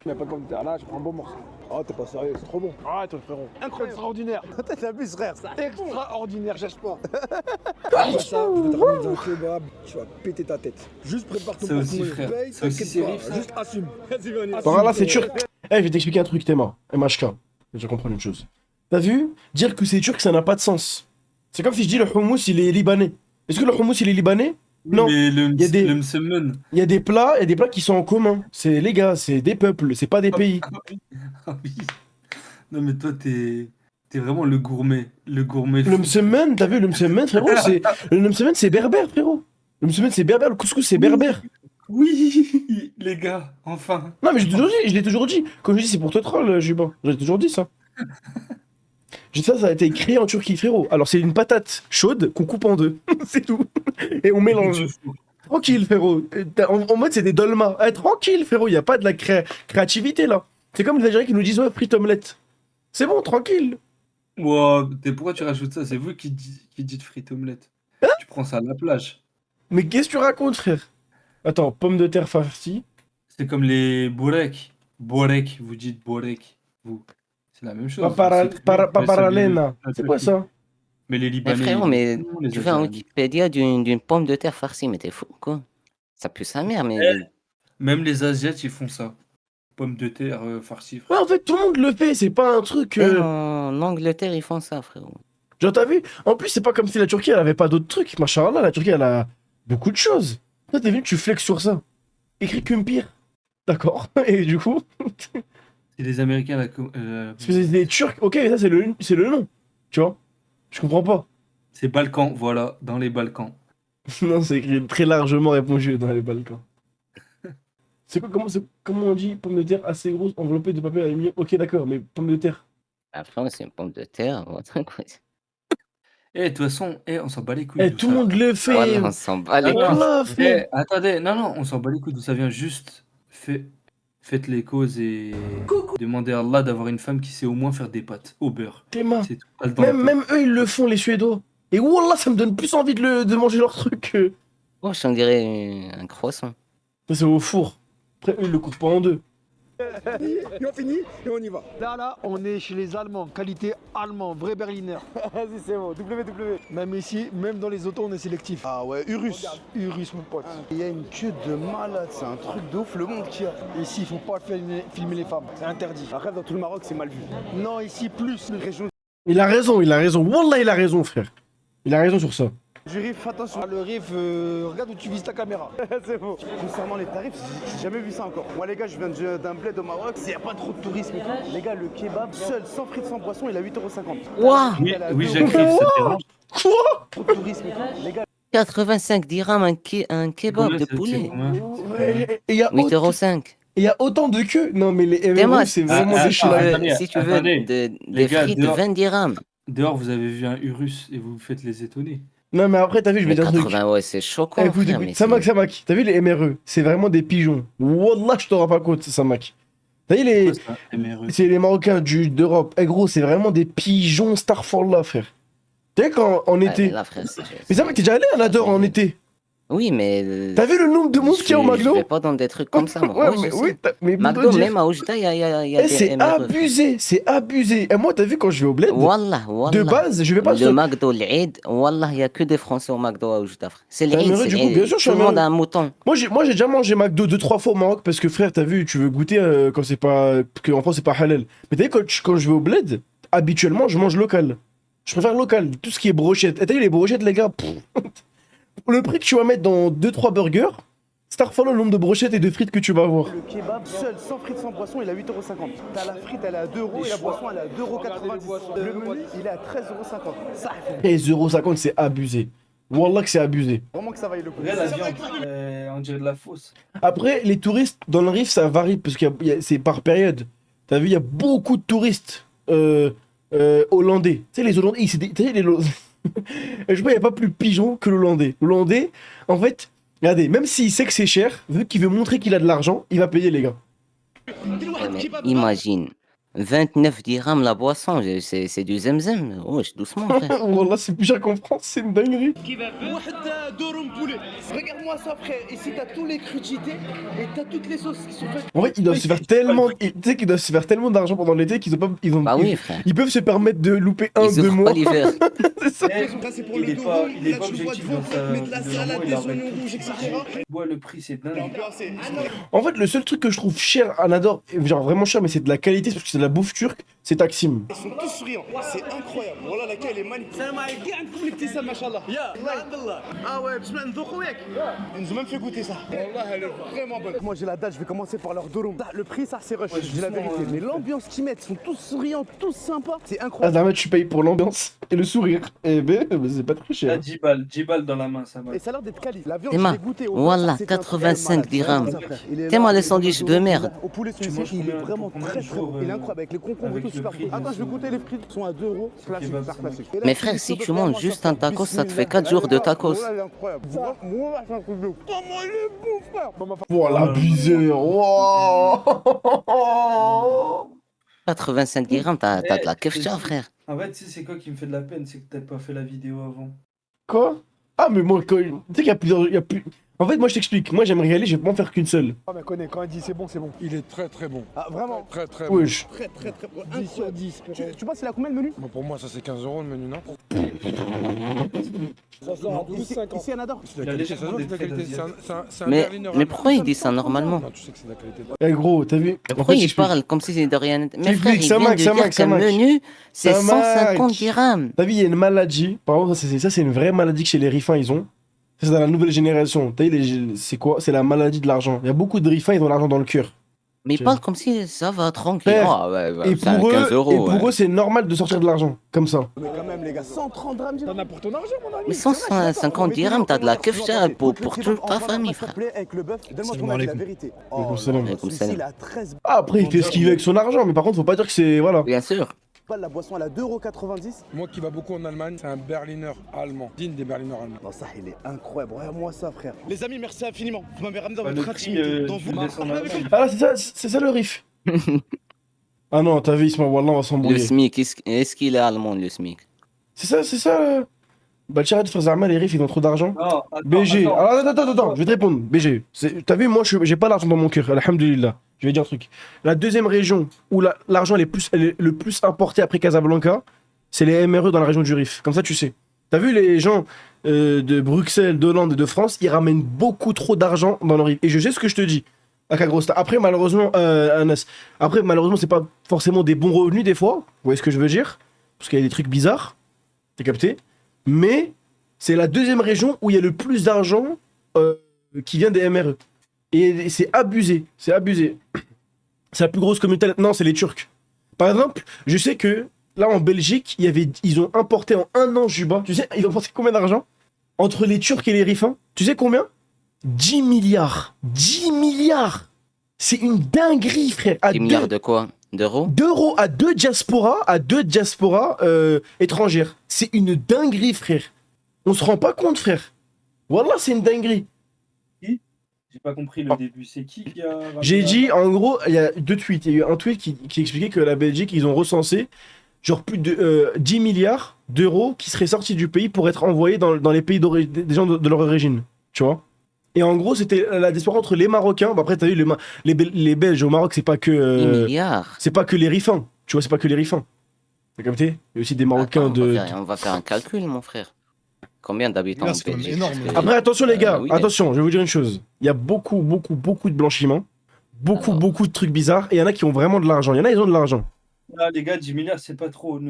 Il n'y a pas de pomme de terre là, je prends un bon morceau. Oh, t'es pas sérieux, c'est trop bon. Arrête, frérot. Incroyable. Extraordinaire. T'abuses, frère, ça. Extraordinaire, cherche pas. Après ça, je vais te ramener dans un kebab, tu vas péter ta tête. Juste prépare ton Ça aussi, porte-monnaie, frère. paye, Ça aussi, t'inquiète c'est pas. riche, ça. Juste assume. Par là, c'est turc. Eh, je vais t'expliquer un truc, Théma. MHK. Je comprends une chose. T'as vu? Dire que c'est turc, ça n'a pas de sens. C'est comme si je dis le hummus, il est libanais. Est-ce que le hummus, il est libanais? Non. Mais Il y a des- le msemen. Il y a des plats qui sont en commun. C'est les gars, c'est des peuples, c'est pas des pays. Ah oui. Non mais toi t'es vraiment le gourmet. Le gourmet. Le msemen, t'as vu, le msemen, frérot, le msemen, c'est berbère, frérot. Le msemen, c'est berbère, le couscous, c'est berbère. Oui, les gars, enfin. Non, mais je l'ai toujours dit. Quand je dis c'est pour te troll, Jubin. J'ai toujours dit ça. J'ai dit ça a été créé en Turquie, frérot. Alors, c'est une patate chaude qu'on coupe en deux. C'est tout. Et on mélange. Tranquille, frérot. En mode, c'est des dolmas. Tranquille, frérot. Il n'y a pas de la créativité, là. C'est comme les Algériens qui nous disent, ouais, frite omelette. C'est bon, tranquille. Wow, pourquoi tu rajoutes ça? C'est vous qui dites frites omelette. Tu prends ça à la plage. Mais qu'est-ce que tu racontes, frère? Attends, pomme de terre farcie. C'est comme les borek. Borek, vous dites borek. Vous. C'est la même chose. Paparalena. C'est quoi ça? Mais les Mais Libanais. frérot, mais non, les tu fais un Algériens. Wikipédia d'une pomme de terre farcie, mais t'es fou, quoi. Ça pue sa mère, mais. Même les Asiates, ils font ça. Pommes de terre farcies. Ouais, en fait, tout le monde le fait. C'est pas un truc. Même en Angleterre, ils font ça, frérot. Genre, t'as vu? En plus, c'est pas comme si la Turquie, elle avait pas d'autres trucs. Machallah, la Turquie, elle a beaucoup de choses. Toi, t'es venu, tu flexes sur ça. Écrit Kumpir. D'accord. Et du coup, C'est les Américains là. parce que c'est des Turcs. Ok, mais ça, c'est le nom. Tu vois? Je comprends pas. C'est Balkans, voilà, dans les Balkans. Non, c'est écrit très largement répondu dans les Balkans. C'est quoi, comment on dit pomme de terre assez grosse, enveloppée de papier aluminium? Ok, d'accord, mais pomme de terre. Après, c'est une pomme de terre. Voilà, quoi. Eh, de toute façon, on s'en bat les couilles. Eh, d'où tout ça- le monde le fait. Voilà, on s'en bat les couilles. Voilà, frère. Attendez, non, on s'en bat les couilles d'où ça vient. Juste, faites les causes et demandez à Allah d'avoir une femme qui sait au moins faire des pâtes au beurre. Théma. C'est tout. Pas le temps de- Même eux, ils le font, les Suédois. Et wallah, ça me donne plus envie de manger leur truc. Oh, on dirait un croissant. Ça, c'est au four. Après, eux, ils le coupent pas en deux. Et on finit et on y va. Là, on est chez les Allemands, qualité allemand, vrai Berliner. Vas-y, c'est bon. WW. Même ici, même dans les autos, on est sélectif. Ah ouais, Urus. Regarde, Urus, mon pote. Il y a une queue de malade, c'est un truc de ouf, le monde qu'il y a. Ici, il faut pas filmer les femmes, c'est interdit. Après, dans tout le Maroc, c'est mal vu. Non, ici, plus. Région Il a raison. Wallah, il a raison, frère. Il a raison sur ça. du RIF, attention. Ah, le riff, regarde où tu vises ta caméra. C'est bon. Concernant les tarifs, j'ai jamais vu ça encore. Moi, les gars, je viens d'un bled au Maroc, il n'y a pas trop de tourisme et tout. Les gars, le kebab, seul, sans frites, sans poisson, il a 8,50 €. Ouah. Oui, Jacques Riff, ça te dérange? Quoi? Trop de tourisme et tout. Les gars, 85 dirhams un kebab Combien de ça tire, poulet. combien Ouais, et il y a 8,5 €. il y a autant de queues. Non, mais les Dis-moi, MRE, c'est vraiment des si tu schlags. veux, si tu veux attendez, des les gars, frites, dehors. 20 dirhams. Dehors, vous avez vu un Urus et vous vous faites les étonner. Non, mais après, t'as vu, je vais Mais dire un truc. 80, ouais, c'est choquant, Écoute, frère. écoute, Mais Samak, t'as vu les MRE? C'est vraiment des pigeons. Wallah, je te rends pas compte, Samak. T'as vu les. Pourquoi c'est un MRE? C'est les Marocains d'Europe. Eh gros, c'est vraiment des pigeons Starfall là, frère. Tu sais, quand en Ouais, été. mais là, frère, Mais Samak, t'es déjà allé à Nador en été? Oui, mais. T'as vu le nombre de monde qu'il y a au Je McDo? vais pas dans des trucs comme ça, moi. Ouais, Ouais, mais je oui, sais. mais pour te McDo, dire. même à Oujda, il y a Eh, des c'est MRE. abusé, c'est abusé. Et moi, t'as vu quand je vais au bled, Wallah, de wallah. base, je vais pas Le sur. McDo, l'Eid, wallah, il n'y a que des Français au McDo à Oujda, frère. C'est T'es un l'Eid, MRE, c'est du coup, l'Eid. bien sûr, je suis Tout le un monde MRE. a un mouton. Moi, j'ai déjà mangé McDo 2-3 fois au Maroc parce que frère, t'as vu, tu veux goûter quand c'est pas. Que en France, c'est pas halal. Mais t'as vu, quand je vais au bled, habituellement, je mange local. Je préfère local. Tout ce qui est brochette. Et t'as vu les brochettes, les gars? Pour le prix que tu vas mettre dans 2-3 burgers, Starfall, le nombre de brochettes et de frites que tu vas avoir. Le kebab seul, sans frites, sans boisson, il est à 8,50 €. T'as la frite, elle est à 2 € et la boisson, elle est à 2,90 €. Le menu, il est à 13,50 €. Ça, 13,50 €, c'est abusé. Wallah que c'est abusé. vraiment que ça vaille le coup. Regarde la viande, on dirait de la fausse. Après, les touristes dans le Rif, ça varie parce que c'est par période. T'as vu, il y a beaucoup de touristes hollandais. Tu sais, les Hollandais, tu sais, les Hollandais. Je sais pas, il n'y a pas plus pigeon que l'Hollandais. L'Hollandais, en fait, regardez, même s'il sait que c'est cher, vu qu'il veut montrer qu'il a de l'argent, il va payer, les gars. Ouais, mais imagine, 29 dirhams la boisson, c'est du zemzem. Oh, doucement, frère. Wallah, c'est plus cher qu'en France, c'est une dinguerie. واحد دورهم poulet. Regarde-moi ça, frère. Ici, t'as tous les crudités et t'as toutes les sauces qui sont faites. En fait, ils doivent se faire tellement, tu sais qu'ils doivent se faire tellement d'argent pendant l'été qu'ils ont pas, Bah oui, frère. ils peuvent se permettre de louper un, Ils 2 ouvrent mois. pas l'hiver. C'est ça. Ça, c'est pour Il le est dos pas- rouge. il est Là, pas tu vois objectif devant, dans sa mettre de la vidéo, salade, il des arrête. oignons rouges, etc. Ouais, le prix, c'est dingue. L'ambiance est- En fait, le seul truc que je trouve cher à Nador, genre vraiment cher, mais c'est de la qualité, parce que c'est de la bouffe turque, c'est Taksim. Ils sont tous souriants, c'est incroyable. Voilà, l'accueil elle est magnifique. Salam alaikum, عندكم الابتسام ما شاء الله. يا عبد الله. Ah ouais, بسم الله نذوقوا ياك. Ils nous ont même fait goûter ça. Wallah, elle est vraiment bonne. Moi j'ai la dalle, je vais commencer par leur durum. Le prix ça c'est rush, je dis la vérité. Mais l'ambiance qu'ils mettent, ils sont tous souriants, tous sympas. C'est Ah, incroyable. Ahmed, tu payes pour l'ambiance et le sourire. Eh ben, c'est pas très cher. Là, 10 balles dans la main, ça va. Et ça a l'air d'être quali. La viande, Emma, je l'ai goûté au Wallah, c'est un truc 85 malade. dirhams. Vraiment, ça, frère. Il est Fais-moi là, les il est sandwichs dans de le merde. Au poulet Tu celui-ci, manges il est combien- vraiment combien très de très jours, bon. Il est incroyable avec les concombres avec tout le super prix, bon. Attends, bien je vais sûr. goûter les frites. Ils sont à 2 €. Classique, kebab, super ça classique. Mais frère, si tu manges juste un tacos, ça te fait 4 jours de tacos. Voilà, il est incroyable. Voilà, c'est un truc de ouf. Comment il est bon, frère. Voilà, l'abuseur. Wow. 85 dirhams, t'as de la Eh, kefcha, frère. En fait, tu sais, c'est quoi qui me fait de la peine, c'est que t'as pas fait la vidéo avant. Quoi? Ah, mais moi, tu sais qu'il y a plusieurs. Il y a plus... En fait, moi, je t'explique. Moi, j'aimerais y aller, je vais pas en faire qu'une seule. Ah, mais connais, quand il dit c'est bon, c'est bon. Il est très très bon. Ah, vraiment. Très très bon. Wesh. Très très très bon. 10 sur 10. Tu vois, c'est là combien le menu? Bon, pour moi, ça c'est 15 € le menu, non? Ici à Nador. C'est de Il a la qualité, légèrement ça se voit, des c'est de la traits qualité. C'est un Mais, Berliner mais allemand. pourquoi il dit ça normalement? Non, tu sais que c'est de la qualité. Eh, gros, t'as vu? En Pourquoi fait, il j'explique. parle comme si c'était de rien? Mais T'expliques, frère, il ça vient marque, de ça dire marque, ça qu'un marque. menu, c'est Ça 150 marque. dirhams. T'as vu, il y a une maladie. Par exemple, ça, c'est une vraie maladie que chez les Rifains, ils ont. Ça, c'est dans la nouvelle génération. T'as vu, c'est quoi? C'est la maladie de l'argent. Il y a beaucoup de Rifains, ils ont l'argent dans le cœur. Mais il Tiens. parle comme si ça va tranquille. Frère, Ah ouais, Et c'est un pour 15 eux, €. Ouais. c'est normal de sortir de l'argent. Comme ça. Mais quand même, les gars, 130 dirhams. T'en as pour ton argent, mon ami. Mais 150 dirhams, t'as de la kefcha pour toute ta famille, frère. Avec le bœuf, donne-moi ton Salam avis, la alaikum. vérité. Alaikum salam. Alaikum celui-ci, salam. il a 13 Ah, après, il fait ce qu'il veut avec son argent. Mais par contre, faut pas dire que c'est. Voilà. Bien sûr. balles. La boisson, elle a 2,90 €. Moi qui va beaucoup en Allemagne, c'est un Berliner allemand. Digne des Berliner allemands. Non, ça, il est incroyable. Regarde-moi ça, frère. Les amis, merci infiniment. Vous m'avez ramené dans Bah, votre le prix, intimité. Dans tu vous. le laisses en Allemagne. Ah là, c'est ça le riff. Ah non, t'as vu, Isma, Wallah, on va Le s'embrouiller. SMIC, est-ce qu'il est allemand, le SMIC? C'est ça. Bah, tiens, arrête de faire Zama, les riffs, ils ont trop d'argent. Non, attends, BG. attends. Alors, attends, je vais te répondre. BG. T'as vu, moi, j'ai pas l'argent dans mon cœur. Alhamdulillah. Je vais dire un truc. La deuxième région où l'argent elle est le plus importé après Casablanca, c'est les MRE dans la région du Rif. Comme ça, tu sais. T'as vu, les gens de Bruxelles, d'Hollande et de France, ils ramènent beaucoup trop d'argent dans le Rif. Et je sais ce que je te dis. Akagrosta. Après, malheureusement, Anas. Après, malheureusement, c'est pas forcément des bons revenus des fois. Vous voyez ce que je veux dire? Parce qu'il y a des trucs bizarres. T'as capté? Mais c'est la deuxième région où il y a le plus d'argent qui vient des MRE. Et c'est abusé. C'est abusé. C'est la plus grosse communauté. Non, c'est les Turcs. Par exemple, je sais que là en Belgique, ils ont importé en un an Juba. Tu sais, ils ont importé combien d'argent? entre les Turcs et les Rifains, tu sais combien? 10 milliards. 10 milliards. C'est une dinguerie, frère. 10 milliards de quoi? D'euros? D'euros à deux diasporas étrangères. C'est une dinguerie, frère. On se rend pas compte, frère. Wallah, c'est une dinguerie. J'ai pas compris le début. C'est qui a... J'ai dit, en gros, il y a deux tweets. Il y a eu un tweet qui expliquait que la Belgique, ils ont recensé genre plus de 10 milliards d'euros qui seraient sortis du pays pour être envoyés dans les pays des gens de leur origine. Tu vois? Et en gros, c'était la diaspora entre les Marocains. Bah après, t'as vu, les Belges au Maroc, c'est pas que... 10 milliards. C'est pas que les Rifains. Tu vois, c'est pas que les Rifains. T'as capté? Il y a aussi des Marocains On va faire un calcul, mon frère. Combien d'habitants Là, en c'est quand même Belgique? énorme. Parce que- Après, attention les gars, oui, attention, je vais vous dire une chose. Il y a beaucoup de blanchiment. Alors. Beaucoup de trucs bizarres. Et il y en a qui ont vraiment de l'argent. Il y en a, ils ont de l'argent. Ah, les gars, 10 milliards, c'est pas trop.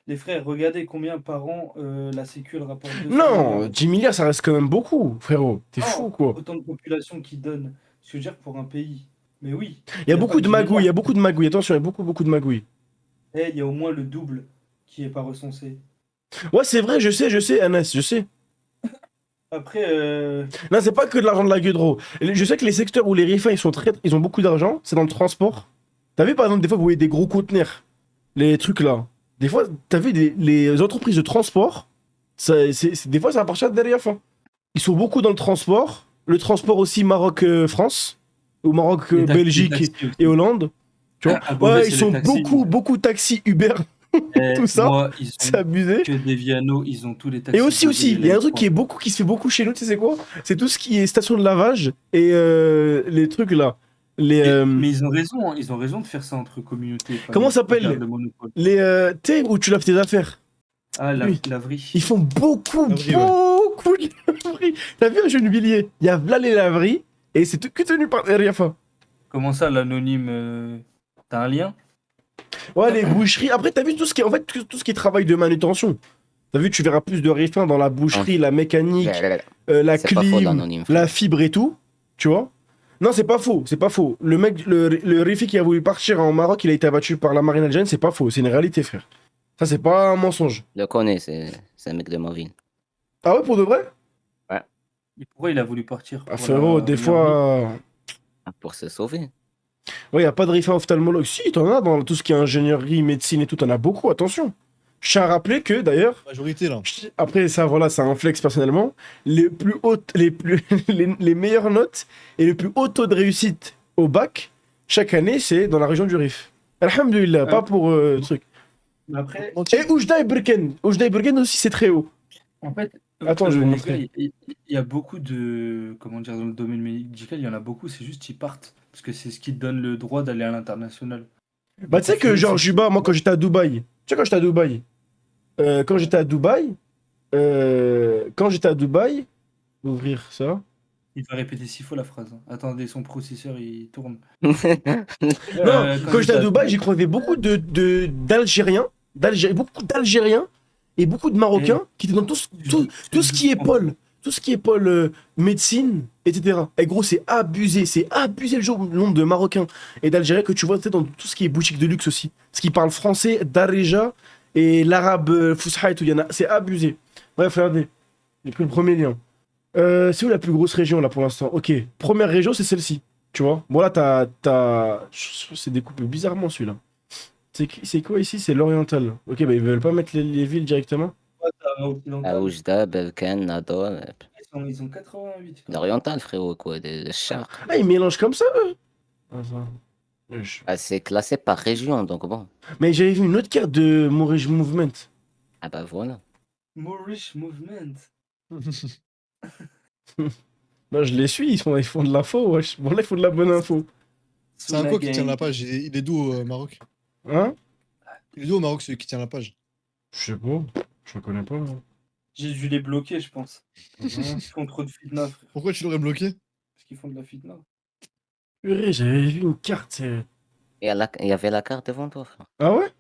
Les frères, regardez combien par an la Sécu elle rapporte 200 Non, milliards. 10 milliards, ça reste quand même beaucoup, frérot. T'es Non, fou, quoi. Autant de population qui donne. Ce que je veux dire pour un pays. Mais oui. Il y a pas beaucoup de 10 magouilles, il y a milliards. beaucoup de magouilles. Attention, il y a beaucoup de magouilles. Eh, il y a au moins le double qui est pas recensé. Ouais, c'est vrai, je sais, Anas, je sais. Après, Non, c'est pas que de l'argent de la Gueudreau. Je sais que les secteurs où les Rifains, ils ont beaucoup d'argent, c'est dans le transport. T'as vu, par exemple, des fois, vous voyez des gros conteneurs. Les trucs là. Des fois, t'as vu les entreprises de transport, des fois, ça appartient à des Rifains. Ils sont beaucoup dans le transport. Le transport aussi Maroc-France. Ou les taxis Maroc-Belgique aussi. et Hollande. Tu vois, À Beauvais, ouais, c'est ils les sont taxis. beaucoup taxis Uber, Eh, tout ça. moi, ils c'est ont abusé. que des Viano, ils ont tous les taxis. Et aussi, Beauvais, il y a un truc les qui se fait beaucoup chez nous, tu sais c'est quoi? C'est tout ce qui est station de lavage et les trucs là. Mais ils ont raison, hein, ils ont raison de faire ça entre communautés. Enfin, Comment ça s'appelle? regarde le monopole. Tu sais, où tu laves tes affaires. Ah, Oui. laverie. Ils font beaucoup Laverie, de laveries. T'as vu un Gennevilliers? Il y a là les laveries et c'est que tenu par les Rifains. Comment ça, l'anonyme t'as un lien? Ouais, les boucheries. Après, t'as vu tout ce qui est, en fait, tout ce qui est travail de manutention. T'as vu, tu verras plus de Rifains dans la boucherie, la mécanique, la C'est pas faux, clim, l'anonyme, frère. la fibre et tout. Tu vois? Non, c'est pas faux, c'est pas faux. Le mec, le Rifi qui a voulu partir en Maroc, il a été abattu par la marine algérienne, c'est pas faux, c'est une réalité, frère. Ça, c'est pas un mensonge. Je le connais, c'est un mec de ma ville. Ah ouais, pour de vrai? Et pourquoi il a voulu partir? Ah, Pour frérot, la des meilleure vie? fois. Pour se sauver. Ouais, y a pas de Rifain ophtalmologue. Si, t'en as dans tout ce qui est ingénierie, médecine et tout, t'en as beaucoup, attention. Je tiens à rappeler que, d'ailleurs, Majorité là. après ça, voilà, c'est un flex personnellement, les plus hautes, les meilleures notes et le plus haut taux de réussite au bac, chaque année, c'est dans la région du Rif. Alhamdulillah, pas pour truc. Mais après, Et Oujda et Birken. Oujda et Birken aussi, c'est très haut. en fait, Attends, je vais vous les montrer. gars, il y a beaucoup de. Comment dire, dans le domaine médical, il y en a beaucoup, c'est juste qu'ils partent. Parce que c'est ce qui te donne le droit d'aller à l'international. Bah, tu sais que, genre, Juba, moi, quand j'étais à Dubaï, tu sais, quand j'étais à Dubaï, ouvrir ça. Il va répéter 6 fois la phrase. Hein. Attendez, son processeur il tourne. Non, quand j'étais à Dubaï, j'ai croisé beaucoup d'Algériens, beaucoup d'Algériens et beaucoup de Marocains qui étaient dans tout ce qui est pôle médecine, etc. Et gros, c'est abusé le nombre de Marocains et d'Algériens que tu vois dans tout ce qui est boutique de luxe aussi. Ce qui parle français, Darija et l'arabe Fusha et tout, c'est abusé. Bref, regardez, j'ai pris le premier lien. C'est où la plus grosse région là pour l'instant? Ok, première région, c'est celle-ci. Tu vois? Bon, là, c'est découpé bizarrement celui-là. C'est quoi ici? C'est l'oriental. Ok, bah ils veulent pas mettre les villes directement. Oujda, Berkane, Nador. Ils ont 88. quoi. L'oriental, frérot, quoi, des chars. Ah, ils mélangent comme ça, eux. Ah, ça. Ah, c'est classé par région, donc bon. Mais j'avais vu une autre carte de Moorish Movement. Ah bah voilà. Moorish Movement. Là, je les suis, ils font de l'info, wesh. Bon, là, il faut de la bonne info. C'est un quoi qui tient la page? Il est d'où au Maroc? Hein? Il est d'où au Maroc celui qui tient la page? Je sais pas. Je le connais pas. J'ai dû les bloquer, je pense. Ils font trop de fitna, frère. Pourquoi tu l'aurais bloqué? Parce qu'ils font de la fitna. Purée, j'avais vu une carte. Il y avait la carte devant toi, frère. Ah ouais?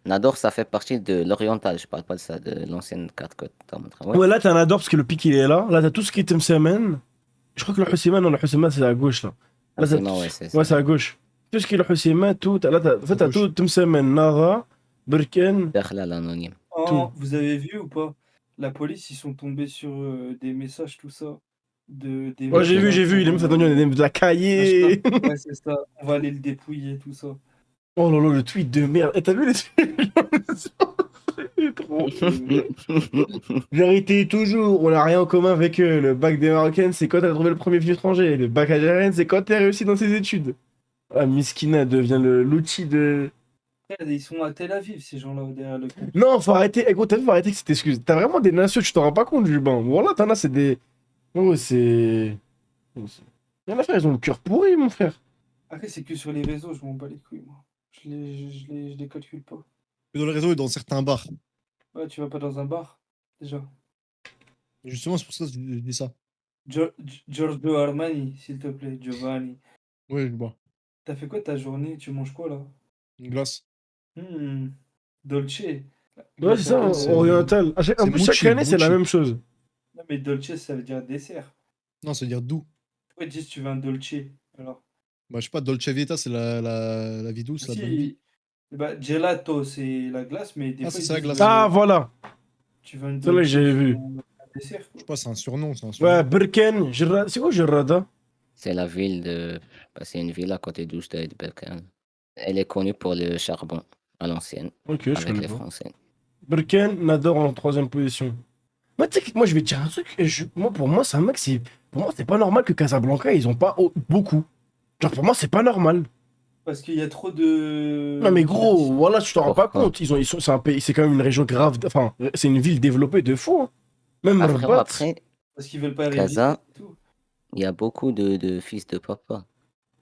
Nador, ça fait partie de l'oriental, je parle pas de ça, de l'ancienne carte que t'as montré. Ouais, là, t'as un adore parce que le pic, il est là. Là, t'as tout ce qui est Temsemen. Je crois que le Husseyman, non, le Husseyman, c'est à gauche, là. Là, Ah, ouais, c'est ça. Ouais, c'est à gauche. Tout ce qui est le Husseyman, tout. Là, en fait, t'as gauche. tout Temsemen, Nara, Birken. Dakhla l'anonyme. Oh, vous avez vu ou pas? la police, ils sont tombés sur des messages, tout ça. Des Ouais, mecs qui j'ai vu, les meufs, attendu, on a de la cahier. Ouais, c'est ça. On va aller le dépouiller, tout ça. Oh là là, le tweet de merde. Et t'as vu les tweets? C'est trop. Vérité toujours, on n'a rien en commun avec eux. Le bac des Marocaines, c'est quand t'as trouvé le premier film étranger. Le bac algérien, c'est quand t'as réussi dans tes études. Ah, Miskina devient l'outil de... Ils sont à Tel Aviv, ces gens-là, derrière le compte. Non, faut arrêter. Eh, gros, t'as vu, faut arrêter que cette excuse. T'as vraiment des nations, tu t'en rends pas compte, Jubin. Voilà, t'en as, c'est des... Oh, c'est... Rien à faire, ils ont le cœur pourri, mon frère. Après, c'est que sur les réseaux, je m'en bats les couilles, moi. Je les calcule pas. Dans le réseau et dans certains bars. Ouais, tu vas pas dans un bar, déjà. Justement, c'est pour ça que je dis ça. Giorgio Armani, s'il te plaît, Giovanni. Ouais, je vois. T'as fait quoi ta journée? Tu manges quoi, là? Une glace. Dolce. Ouais, c'est ça, oriental. En plus, chaque année, c'est la même chose. Non, mais dolce, ça veut dire dessert. Non, ça veut dire doux. Pourquoi ils disent tu veux un dolce, alors? Bah, je sais pas, Dolce Vita, c'est la vie douce, la bonne vie. Bah, gelato, c'est la glace, mais des fois, c'est ils ça, la disent, glace. Ah, voilà. tu veux un C'est là que j'avais vu. un dessert, Je sais pas, c'est un surnom. C'est un surnom. Ouais, Birken, c'est quoi Gerrada? C'est la ville de. Bah, c'est une ville à côté d'Oujda Berkane. Elle est connue pour le charbon à l'ancienne, Ok, je avec connais les pas. Français. Birken, Nador en 3ème position. Moi, tu sais que moi, je vais te dire un truc. Moi, pour moi, c'est un mec, c'est. Pour moi, c'est pas normal que Casablanca, ils ont pas beaucoup. Genre, pour moi, c'est pas normal. parce qu'il y a trop de... Non, mais gros, voilà, tu t'en rends pas Pourquoi? compte. C'est un pays, c'est quand même une région grave. Enfin, c'est une ville développée de fou. Hein. Même Ah, frérot, Rabat. après, Parce qu'ils veulent pas aller Casa, et tout. il y a beaucoup de fils de papa.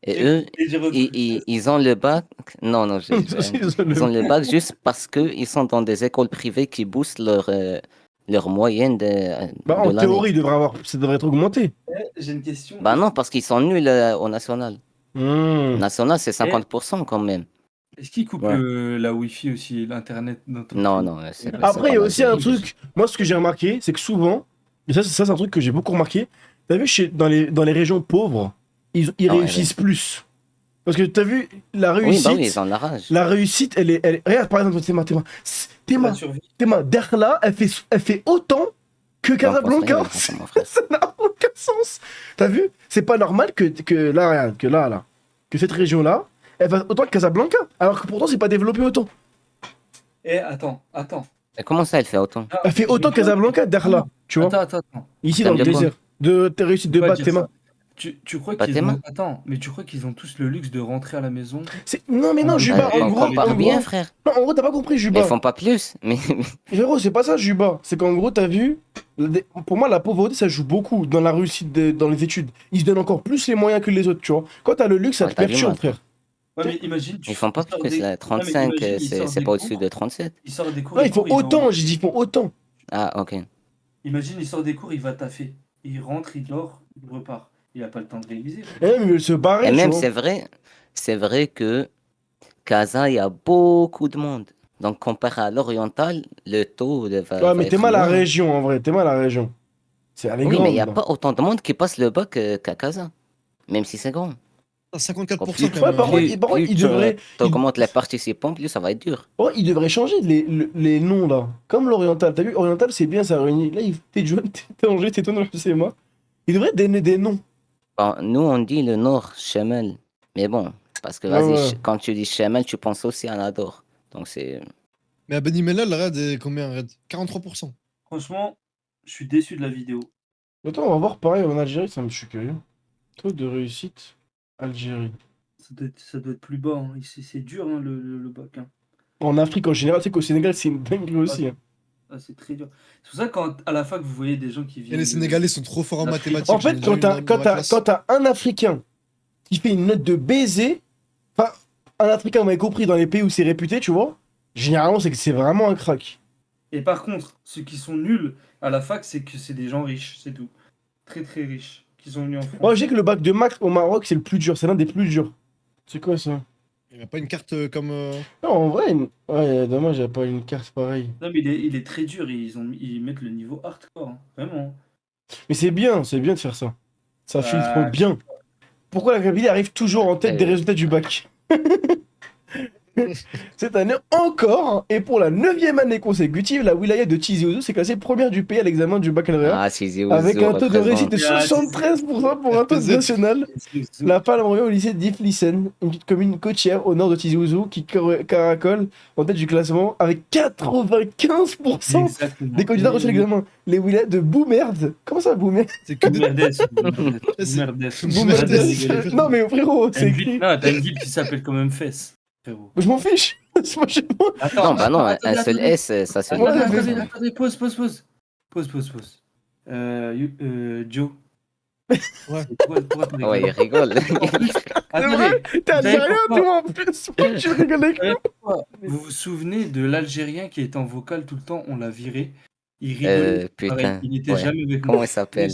Et Et- eux, et j'ai recruté- ils ont le bac. Non, non, je rien dit. Ils ont le bac juste parce qu'ils sont dans des écoles privées qui boostent leur moyenne Bah, de en l'année. théorie, ça devrait être augmenté. J'ai une question. Bah non, parce qu'ils sont nuls au national. Hmm. National, c'est 50% quand même. Est-ce qu'ils coupent Ouais. la Wi-Fi aussi, l'Internet dans ton Non, pays? non, c'est pas Après, il y a pas aussi mal un de- truc. Moi, ce que j'ai remarqué, c'est que souvent, et ça, c'est un truc que j'ai beaucoup remarqué. T'as vu, dans les régions pauvres, ils Ah ouais, réussissent plus. Parce que t'as vu, la Oui, réussite. bah oui, ils ont la rage. La réussite, regarde par exemple, La survie. Dakhla, elle fait autant que J'en pense rien, Casablanca. franchement, mon frère. Ça n'a aucun sens. T'as vu? C'est pas normal que là, regarde, que cette région-là, elle fasse autant que Casablanca. Alors que pourtant, c'est pas développé autant. Eh, attends. Mais comment ça, elle fait autant? Elle fait autant que Casablanca, Dakhla. Tu vois? Attends. Ici, En dans le termes de quoi? désert. De tes réussites de Faut pas bac, dire Théma. ça. Tu crois Pas qu'ils Théma? ont... Attends, mais tu crois qu'ils ont tous le luxe de rentrer à la maison? Non, mais non, Juba, Eh, en On gros. compare en bien, gros- frère. Non, en gros, t'as pas compris, Ils Juba. font pas plus. Mais Frérot, c'est pas ça, Juba. C'est qu'en gros, t'as vu, pour moi, la pauvreté, ça joue beaucoup dans la réussite, dans les études. Ils se donnent encore plus les moyens que les autres, tu vois. Quand t'as le luxe, ça Ouais, te t'as vu, perturbe, moi. frère. Ouais, mais imagine... ils font pas sors plus. des- Là, Non, mais 35, imagine, ils sortent c'est des pas au-dessus cours, de 37. Il sort des cours... Non, et il faut cours, va- autant, j'ai dit, ils font autant. Ah, ok. Imagine, il sort des cours, il va taffer. Il rentre, il dort, il repart. Il a pas le temps de réviser. Et même, ils veulent se barrer, Et tu même, vois. c'est vrai que Casa, il y a beaucoup de monde. Donc, comparé à l'oriental, le taux va Ouais, mais être t'es mal à la moins. région, en vrai. T'es mal à la région. Elle est Oui, mais il n'y a grande. pas autant de monde qui passe le bac qu'à Casa. Même si c'est grand. Ah, 54% Plus, Ouais, quand même. par contre, plus, par contre, plus ils devraient- t'augmentes les participants, plus ça va être dur. Oh, ils devraient changer les noms, là. Comme l'oriental. T'as vu, oriental, c'est bien, ça réunit. Là, t'es jeune, t'es Angers, t'es Tonon, c'est moi. Ils devraient donner des noms. Bon, nous, on dit le nord, Chemal. Mais bon, parce que Ouais, vas-y, ouais. quand tu dis Chemal, tu penses aussi à Nador. Donc c'est. Mais à Benimella, le raid est combien, raid? 43%. Franchement, je suis déçu de la vidéo. Attends, on va voir pareil en Algérie, ça me suis curieux. Taux de réussite, Algérie. Ça doit être plus bas. Hein. C'est dur, hein, le bac. Hein. En Afrique en général, tu sais qu'au Sénégal, c'est une dinguerie aussi. Hein. Ah, c'est très dur. C'est pour ça que quand à la fac, vous voyez des gens qui Et viennent. les Sénégalais sont trop forts en l'Afrique. mathématiques. En fait, j'en ai déjà eu dans ma classe. quand t'as un Africain qui fait une note de baiser, enfin, un Africain, on m'avait compris, dans les pays où c'est réputé, tu vois, généralement, c'est que c'est vraiment un crack. Et par contre, ceux qui sont nuls à la fac, c'est que c'est des gens riches, c'est tout. Très très riches. Qui sont venus en France. Moi, je sais que le bac de maths au Maroc, c'est le plus dur, c'est l'un des plus durs. C'est quoi ça? Il n'y a pas une carte comme. Non, en vrai, ouais, dommage, j'ai pas une carte pareille. Non, mais il est très dur. Ils mettent le niveau hardcore. Hein. Vraiment. Mais c'est bien de faire ça. Ça Bah, filtre bien. Pourquoi la Kabylie arrive toujours en tête des résultats du bac? Cette année encore, et pour la 9e année consécutive, la wilaya de Tizi Ouzou s'est classée première du pays à l'examen du baccalauréat, Ah, Tizi avec Ouzou un taux de réussite de représente. 73% pour un taux national. La palme revient au lycée d'Iflisen, une petite commune côtière au nord de Tizi Ouzou qui caracole en tête du classement avec 95% Exactement. des candidats reçus à l'examen. Les wilayas de Boumerde. Comment ça, Boumerde? C'est que des. Boumerdès. Non mais frérot, T'as c'est une ville- écrit. non, t'as une ville qui s'appelle quand même Fès, frérot. Je m'en fiche. C'est pas chez moi. Non, bah non, un attendez, seul attendez. S, ça se Ouais, lit. Attendez, pause. Pause. Joe. Ouais. Pourquoi tu Ouais, il rigoles rigole. Attendez, T'es algérien, pourquoi toi, en plus. Tu rigoles avec nous. vous vous souvenez de l'Algérien qui était en vocal tout le temps, on l'a viré. Il rigolait, pareil, Putain. il était Ouais. jamais avec nous. Comment il s'appelle?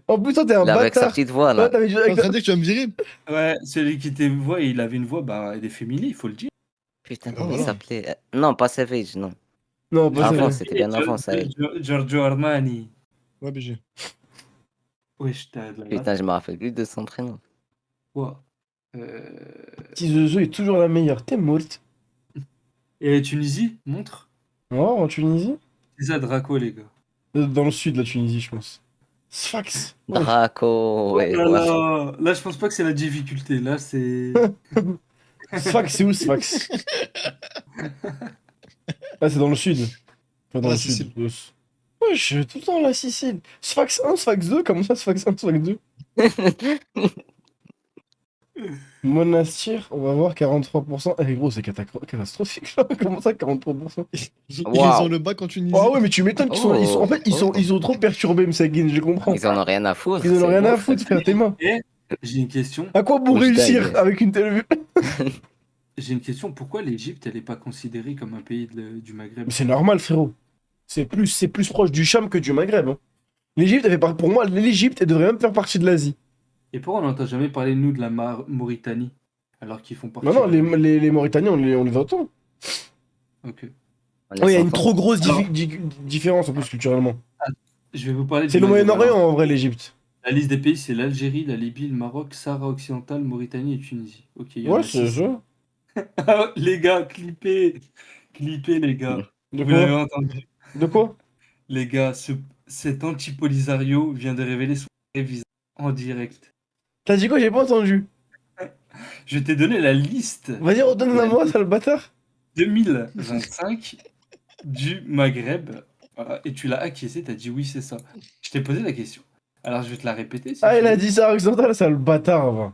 En plus, toi, t'es un Là, avec sa bâtard. petite voix, Toi, là. t'avais joué T'es en avec train de dire que tu vas me virer? Ouais, celui qui était voix, il avait une voix bah, efféminée, il faut le dire. Putain, Bah comment il voilà. s'appelait? Non, pas Savage, non. Non, pas Avant, ça. c'était bien avant, ça. Giorgio Armani. Ouais, BG. Wesh, t'as de la Putain, je me rappelle plus de son prénom. quoi Petit Zozo est toujours la meilleure. T'es morte. Et Tunisie, montre. Oh, en Tunisie? C'est ça, Draco, les gars. Dans le sud de la Tunisie, je pense. Sphax. Ouais. Draco, ouais, Oh là voilà. là, là, je pense pas que c'est la difficulté. Là, c'est. Sphax, c'est où Sphax? Ah, c'est dans le sud. Enfin, dans Ah, le Sicile. sud. Ouais, je suis tout le temps la Sicile. Sphax 1, Sphax 2, comment ça, Sphax 1, Sphax 2? Monastir, on va voir 43%. Eh gros, c'est catastrophique là. Comment ça, 43%? Ils Waouh. ont le bac en Tunisie. Ah ouais, mais tu m'étonnes qu'ils sont, en fait, ils sont trop perturbés, Msagin, je comprends. Ils en ont rien à foutre. Ils en ont c'est rien à bon. foutre, frère, tes mains. J'ai une question. À quoi bon Ou je réussir taille. avec une telle vue? J'ai une question. Pourquoi l'Égypte, elle n'est pas considérée comme un pays du Maghreb? Mais c'est normal, frérot. C'est plus proche du Cham que du Maghreb. Hein. L'Égypte, pour moi, l'Égypte, elle devrait même faire partie de l'Asie. Et pourquoi on n'entend jamais parler, nous, de la Mauritanie? Alors qu'ils font partie. Non, non, de- les Mauritaniens, on les entend. Ok. On les Oui, il y a une entend. trop grosse Alors- différence en plus culturellement. Je vais vous parler C'est du le Maghreb. Moyen-Orient Alors, en vrai, l'Égypte. la liste des pays, c'est l'Algérie, la Libye, le Maroc, Sahara occidental, Mauritanie et Tunisie. Ok, il y en Ouais, a c'est six. ça. Ah, les gars, clippez, les gars. De Vous l'avez quoi? entendu. De quoi? Les gars, cet anti-Polisario vient de révéler son vrai visage en direct. T'as dit quoi? J'ai pas entendu. Je t'ai donné la liste Vas-y, redonne-la moi, sale bâtard. 2025 du Maghreb. Voilà, et tu l'as acquiescé, t'as dit oui, c'est ça. Je t'ai posé la question. Alors je vais te la répéter. si Ah, tu il a veux. dit ça occidental, sale bâtard. Va.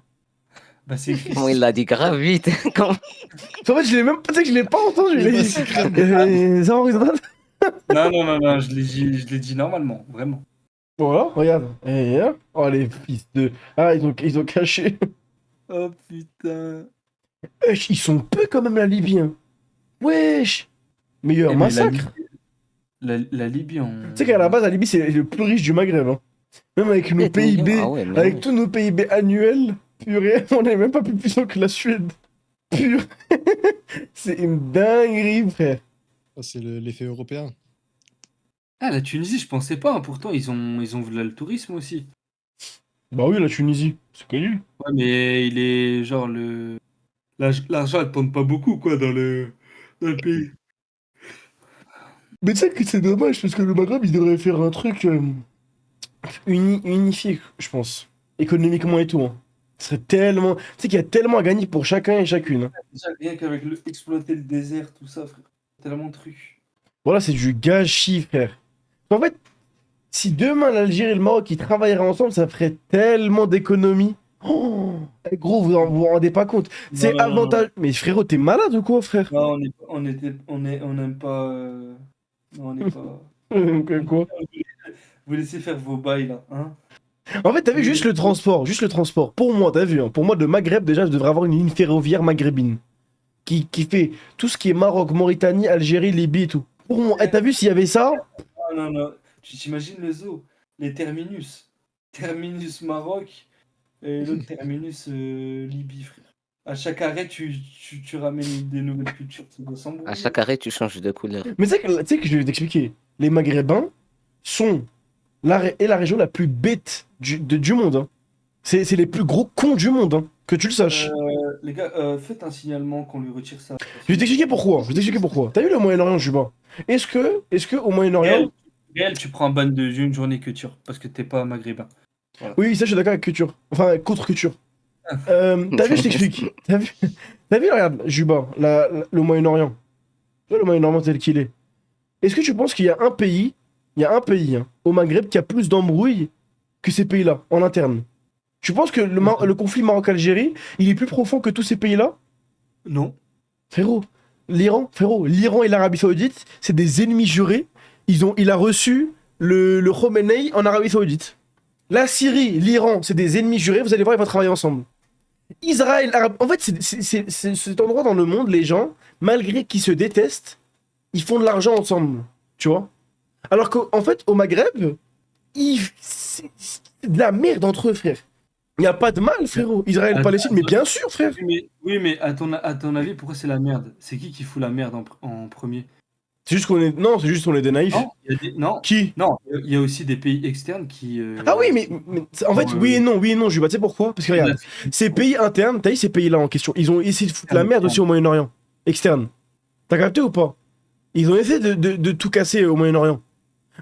Bah, c'est écrit. Comment il l'a dit grave vite. Comment- En fait, je l'ai même pas, tu sais que je l'ai pas entendu. Il Il est a pas dit si crème. ça occidental. Non, je l'ai dit normalement, vraiment. Voilà, regarde. Et, hein. Oh, les fils de. Ah, ils ont caché. Oh putain. Wesh, ils sont peu quand même, la Libye. Hein. Wesh. Meilleur Eh, mais massacre. La Libye, on. Tu sais qu'à la base, la Libye, c'est le plus riche du Maghreb. Hein. Même avec nos 7 millions. PIB, Ah ouais, mais avec ouais. tous nos PIB annuels, purée, on est même pas plus puissant que la Suède. Pur. C'est une dinguerie, frère. Ah, c'est l'effet européen. Ah, la Tunisie, je pensais pas. Hein. Pourtant, ils ont là, le tourisme aussi. Bah oui, la Tunisie, c'est connu. Ouais, mais il est genre le. L'argent, elle tombe pas beaucoup, quoi, dans le pays. Mais tu sais que c'est dommage, parce que le Maghreb, il devrait faire un truc unifié, je pense. Économiquement et tout. Hein. Ce serait tellement. Tu sais qu'il y a tellement à gagner pour chacun et chacune. Hein. Déjà, rien qu'avec exploiter le désert, tout ça, frère. Tellement de trucs. Voilà, c'est du gâchis, frère. En fait, si demain l'Algérie et le Maroc ils travailleraient ensemble, ça ferait tellement d'économies. Oh, eh, gros, vous rendez pas compte. C'est Non, non, non, avantage. Mais frérot, t'es malade ou quoi, frère? Non, on n'aime pas. Non, on n'est pas. Quoi? Vous laissez faire vos bails là, hein? En fait, t'as vu juste le transport, Pour moi, t'as vu, hein, pour moi, de Maghreb, déjà, je devrais avoir une ligne ferroviaire maghrébine qui fait tout ce qui est Maroc, Mauritanie, Algérie, Libye et tout. Pour moi, eh, t'as vu s'il y avait ça? Non. Tu t'imagines le zoo? Les terminus. Terminus Maroc et l'autre terminus Libye, frère. À chaque arrêt, tu ramènes des nouvelles cultures. Ça doit À s'embrouiller. chaque arrêt, tu changes de couleur. Mais tu sais que je vais t'expliquer. Les Maghrébins sont la région la plus bête du monde. Hein. C'est les plus gros cons du monde, hein, que tu le saches. Les gars, faites un signalement qu'on lui retire ça. Je vais t'expliquer pourquoi. Je vais t'expliquer pourquoi. T'as vu le Moyen-Orient, Juba? Est-ce que au Moyen-Orient. Réel, tu prends un ban d'une journée culture parce que t'es pas maghrébin. Voilà. Oui, ça, je suis d'accord avec culture. Enfin, contre culture. T'as vu, je t'explique. T'as vu, regarde, Juba, le Moyen-Orient. Le Moyen-Orient tel qu'il est. Est-ce que tu penses qu'il y a un pays, hein, au Maghreb qui a plus d'embrouilles que ces pays-là, en interne? Tu penses que le conflit Maroc-Algérie, il est plus profond que tous ces pays-là? Non. Frérot, l'Iran et l'Arabie Saoudite, c'est des ennemis jurés. Il a reçu le Khomeini en Arabie Saoudite. La Syrie, l'Iran, c'est des ennemis jurés. Vous allez voir, ils vont travailler ensemble. Israël, en fait, c'est cet endroit dans le monde, les gens, malgré qu'ils se détestent, ils font de l'argent ensemble. Tu vois? Alors qu'en fait, au Maghreb, c'est de la merde entre eux, frère. Il n'y a pas de mal, frérot. Israël-Palestine, mais bien sûr, frère. Oui, mais à ton avis, pourquoi c'est la merde? C'est qui fout la merde en premier? C'est juste qu'on est... Non, c'est juste qu'on est des naïfs. Non, Qui? Non, il y a aussi des pays externes qui... Ah oui, mais en fait, oui et non, je tu sais pourquoi? Parce que regarde, ces pays internes, t'as vu ces pays-là en question, ils ont essayé de foutre la merde aussi au Moyen-Orient, externe. T'as capté ou pas? Ils ont essayé de tout casser au Moyen-Orient.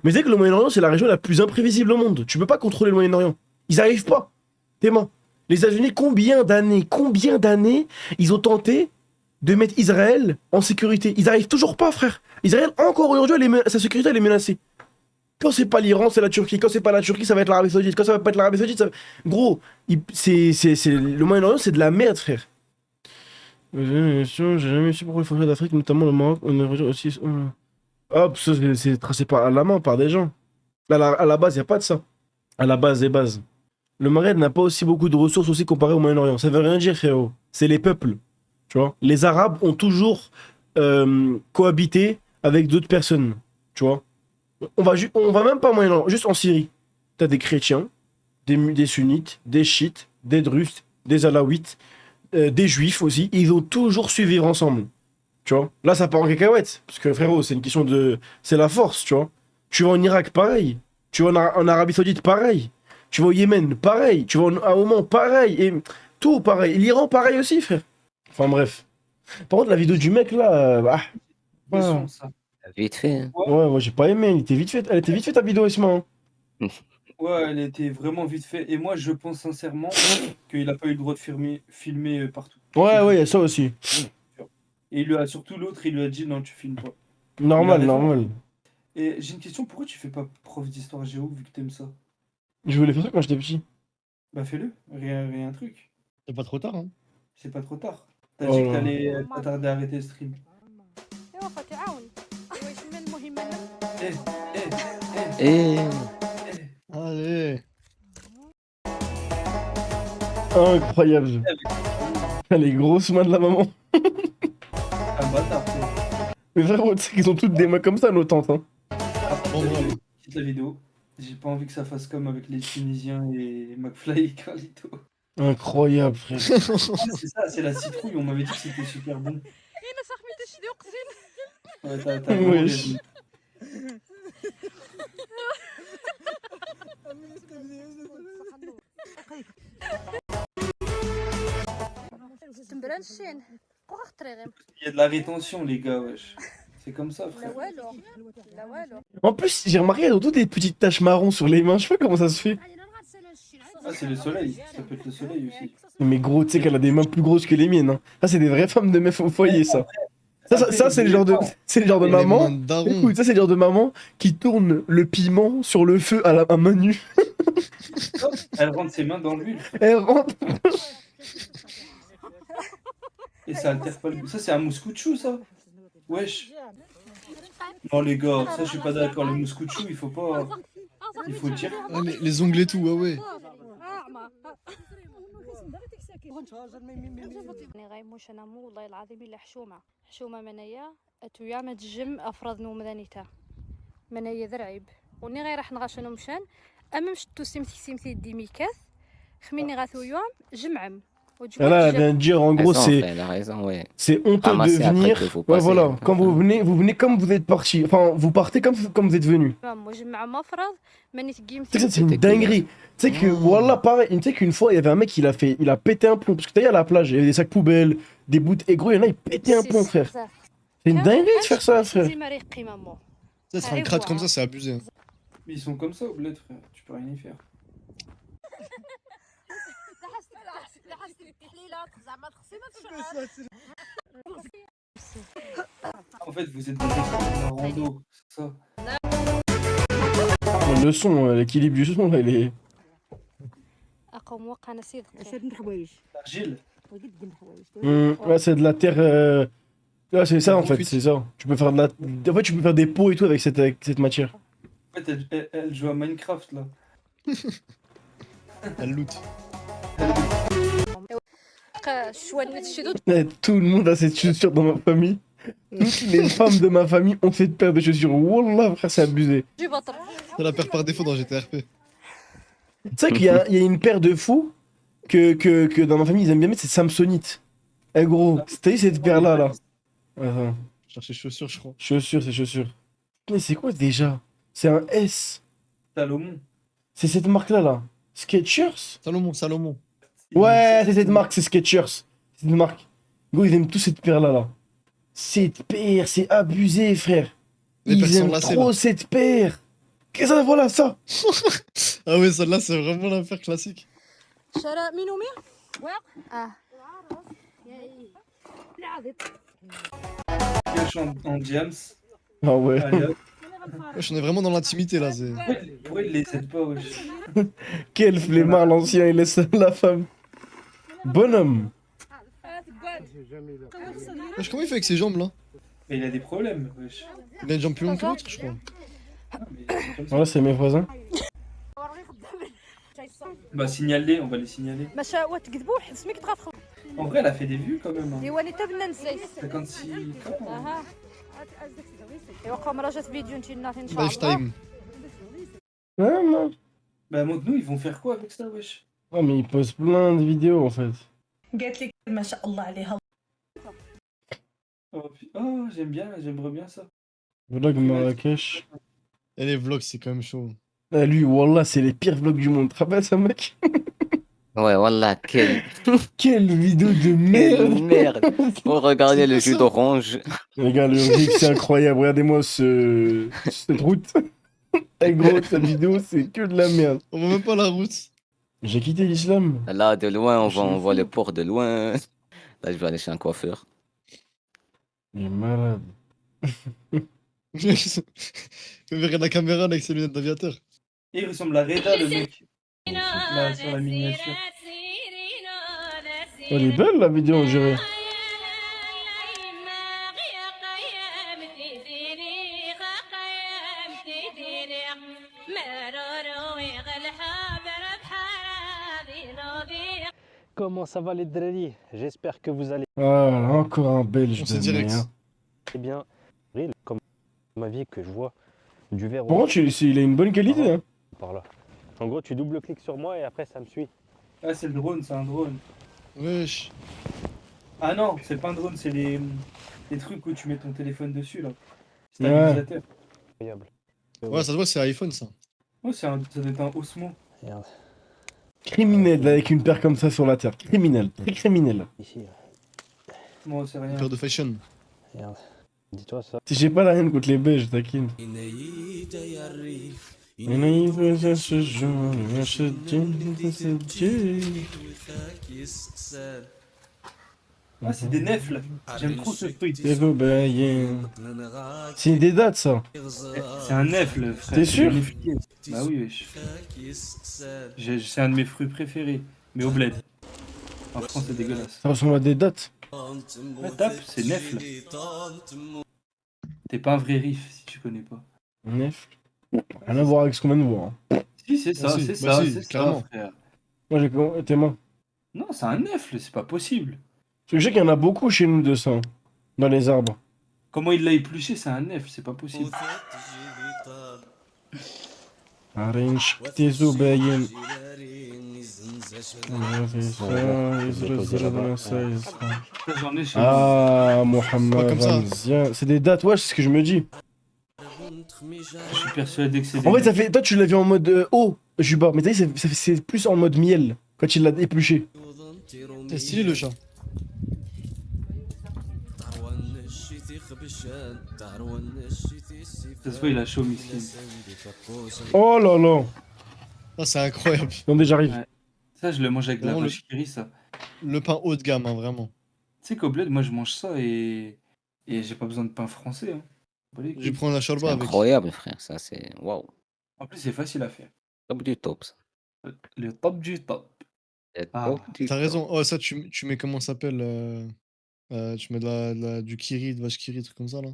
Mais c'est que le Moyen-Orient, c'est la région la plus imprévisible au monde. Tu peux pas contrôler le Moyen-Orient. Ils arrivent pas. T'es mort. Les États-Unis, combien d'années ils ont tenté de mettre Israël en sécurité? Ils arrivent toujours pas, frère. Israël, encore aujourd'hui, sa sécurité, elle est menacée. Quand c'est pas l'Iran, c'est la Turquie. Quand c'est pas la Turquie, ça va être l'Arabie Saoudite. Quand ça va pas être l'Arabie Saoudite, ça... Gros, le Moyen-Orient, c'est de la merde, frère. J'ai jamais su pourquoi les Français d'Afrique, notamment le Maroc, on est aussi... Hop, ça, c'est tracé à la main par des gens. À la base, il n'y a pas de ça. À la base des bases. Le Maghreb n'a pas aussi beaucoup de ressources aussi comparé au Moyen-Orient. Ça veut rien dire, frérot. C'est les peuples. Tu vois? Les Arabes ont toujours cohabité avec d'autres personnes. Tu vois? On va même pas au Moyen-Orient, juste en Syrie. T'as des chrétiens, des sunnites, des chiites, des druzes, des alaouites, des juifs aussi. Ils ont toujours su vivre ensemble. Tu vois? Là, ça part en cacahuète. Parce que, frérot, c'est une question de... C'est la force, tu vois? Tu vas en Irak, pareil. Tu vas en Arabie Saoudite, pareil. Tu vas au Yémen, pareil. Tu vas à Oman, pareil. Et tout, pareil. Et l'Iran, pareil aussi, frère. Enfin, bref. Par contre, la vidéo du mec, là... Vite fait. Hein. Ouais, moi, j'ai pas aimé. Elle était vite faite, ta vidéo, Isma. Hein. Ouais, elle était vraiment vite faite. Et moi, je pense sincèrement qu'il a pas eu le droit de filmer partout. Ouais, il y a ça aussi. Et surtout l'autre, il lui a dit non, tu filmes pas. Normal. Et j'ai une question, pourquoi tu fais pas prof d'histoire géo vu que t'aimes ça? Je voulais faire ça quand j'étais petit. Bah fais-le, rien truc. C'est pas trop tard, hein. C'est pas trop tard. T'as dit que t'allais tarder à arrêter le stream. Allez. Incroyable. Les grosses mains de la maman. Un bâtard, Mais frérot, tu sais qu'ils ont toutes des mains comme ça, nos tantes. Hein. Quitte la vidéo. J'ai pas envie que ça fasse comme avec les Tunisiens et McFly et Carlito. Incroyable, frère. C'est ça, c'est la citrouille. On m'avait dit que c'était super bon. Ouais, t'as Wesh. Il y a de la rétention, les gars, wesh. C'est comme ça, frère. En plus, j'ai remarqué, elles ont toutes des petites taches marron sur les mains. Je sais pas comment ça se fait. Ah, c'est le soleil. Ça peut être le soleil aussi. Mais gros, tu sais qu'elle a des mains plus grosses que les miennes. Hein. Ça, c'est des vraies femmes de meufs au foyer, ça. Ça, c'est le genre de maman. Écoute, ça, c'est le genre de maman qui tourne le piment sur le feu à main nue. Elle rentre ses mains dans l'huile. Elle rentre. Et ça altère pas le goût. Ça, c'est un mouscouchou, ça. Wesh. Non, les gars, ça, je suis pas d'accord. Le mouscouchou, il faut pas. Il faut dire. Ah, les ongles et tout, ouais. حشومة منايا اتويا ما تجم افرض نو مدانيتا منايا ذرعيب وني غير راح نغاشنو مشان اما مشتو سيمتي ديميكاث خميني غاثو يوم جمعم Du Et coup, là, tu elle vient de dire, en gros, Raison, c'est frère, elle a raison, ouais. honteux de Ramasser après venir. que vous Ouais, passez. voilà. Quand vous venez comme vous êtes parti. Enfin, vous partez comme vous êtes venu. جيم وجمع مفرض ماني Tu sais تقيمتي. que ça, c'est une C'était cool, dinguerie. Tu sais que, voilà, pareil. Tu sais qu'une fois, il y avait un mec, il a pété un plomb. Parce que t'as à la plage, il y avait des sacs poubelles, des bouts. Et gros, il y en a, ils pétaient un plomb, frère. C'est une dinguerie de faire ça, frère. Ça, c'est un crade comme ça, c'est abusé. Hein. Mais ils sont comme ça au bled, frère. Tu peux rien y faire. En fait, vous êtes dans la rando, c'est ça. Le son, l'équilibre du son, là, il est. أقوم وقع صدقي. L'argile. Ouais, c'est de la terre. Ouais, c'est ça en fait, c'est ça. Tu peux faire de la. En fait, tu peux faire des pots et tout avec cette matière. En fait, elle joue à Minecraft là. Elle loot. شوية الشدود. Tout le monde a cette chaussure dans ma famille. Toutes les femmes de ma famille ont cette paire de chaussures. Wallah, frère, c'est abusé. جي بطل. C'est la paire par défaut dans GTRP. Tu sais qu'il y a une paire de fous que dans ma famille ils aiment bien mettre, c'est Samsonite. Eh gros, t'as vu cette paire là là? Attends. Chercher chaussures, je crois. Chaussures, c'est chaussures. Mais c'est quoi déjà? C'est un S. Salomon. C'est cette marque là là. Skechers? Salomon. Ouais, c'est cette marque, c'est Skechers. C'est une marque. Gros, ils aiment tous cette paire là là. Cette paire, c'est abusé, frère. Les paires Ils sont aiment lacées, trop là. cette paire. Qu'est-ce que ça, voilà ça? Ah ouais, celle-là, c'est vraiment l'affaire classique. شراء مين ومين؟ Je suis en James. Ah ouais. Allez, hop. Wesh, on est vraiment dans l'intimité là. Pourquoi il les aide pas, wesh? Quel flemmard l'ancien, il laisse la femme. Bonhomme. Wesh, comment il fait avec ses jambes là? Mais il a des problèmes, wesh. Il a une jambe plus longue que l'autre, je crois. Voilà, c'est mes voisins. Bah, signaler, on va les signaler. ماشا وتكذبوا حد سميك تخاف. En vrai, elle a fait des vues quand même. Hein. ايوا انت بنا نسيت. 56. اها. ايوا قوم راجعت فيديو انت ناثي ان شاء الله. Lifetime. Ah non. Bah, montre-nous, ils vont faire quoi avec ça, wesh? Oh, mais il pose plein de vidéos en fait. قالت لك ما شاء الله عليها. Oh, j'aimerais bien ça. Vlog Marrakech. Et les vlogs, c'est quand même chaud. Ah, lui, Wallah, c'est les pires vlogs du monde. Tu te rappelles ça, mec? Ouais, voilà, quelle Quelle vidéo de merde! merde. Faut regarder le jus d'orange. Les gars, le riff, c'est incroyable. Regardez-moi cette route. Eh gros, cette vidéo, c'est que de la merde. On voit même pas la route. J'ai quitté l'islam. Là, de loin, on voit le port de loin. Là, je vais aller chez un coiffeur. Il est malade. Vous verrez la caméra avec ses lunettes d'aviateur. Et il ressemble à Reda, le mec. Là, sur la miniature. Elle est belle la vidéo, on dirait. Comment ça va les drari? J'espère que vous allez Ah, encore un belge On s'est de direct. merde. bien. Comme ma vie que je vois du verre Par contre, il a une bonne qualité. Hein. par là. En gros, tu double-cliques sur moi et après ça me suit. Ah, c'est le drone, c'est un drone. Wesh. Ah non, c'est pas un drone, c'est les trucs où tu mets ton téléphone dessus là. Ouais. Stabilisateur. Incroyable. Ouais, ça se voit, c'est iPhone ça. Ouais, ça doit être un Osmo. Regarde, Criminel avec une paire comme ça sur la terre. Criminel, très criminel. ici. Moi, c'est rien. Paire de fashion. Regarde. Dis-toi ça. J'ai pas la haine contre les belges, taquine. Ah, c'est des nefles. J'aime trop ce truc. C'est des dates ça. C'est un nefle, frère. T'es sûr? Bah oui, wesh. C'est un de mes fruits préférés. Mais au bled. En France, c'est dégueulasse. Ça ressemble à des dates. Ouais, tape, c'est nefle. T'es pas un vrai riff si tu connais pas. Nef. Rien à voir avec ce qu'on vient de voir. Hein. Si, c'est ça, Bah si, c'est bah ça, si, c'est ça, clairement. frère. Moi j'ai t'es moi. Non, c'est un nefle, c'est pas possible. Parce que je sais qu'il y en a beaucoup chez nous de ça. Hein, dans les arbres. Comment il l'a épluché, c'est un nefle, c'est pas possible. J'en ai chez Ah, Ouais, Mohamed comme ça. Ramzien. C'est des dates, ouais, c'est ce que je me dis. Je suis persuadé que c'est En des fait, ça fait. Toi, tu l'as vu en mode haut, Juba. Mais t'as dit, c'est plus en mode miel quand il l'a épluché. C'est stylé le chat. Ça se voit, il a chaud, Miskin. Oh là là. Ah, c'est incroyable. Attendez, j'arrive. Ouais. Ça, je le mange avec de la Vraiment, vache qui rit, ça. le pain haut de gamme, hein, vraiment. Tu sais qu'au bled, moi, je mange ça et j'ai pas besoin de pain français. Hein. Pas les Je vais couilles. prendre la C'est shorba avec. incroyable, frère. Ça, c'est. Waouh. En plus, c'est facile à faire. Top du top, ça. Le top du top. Le Ah. top du T'as top. raison. Oh, ça, tu mets comment ça s'appelle tu mets du kiri, de vache kiri, truc comme ça, là.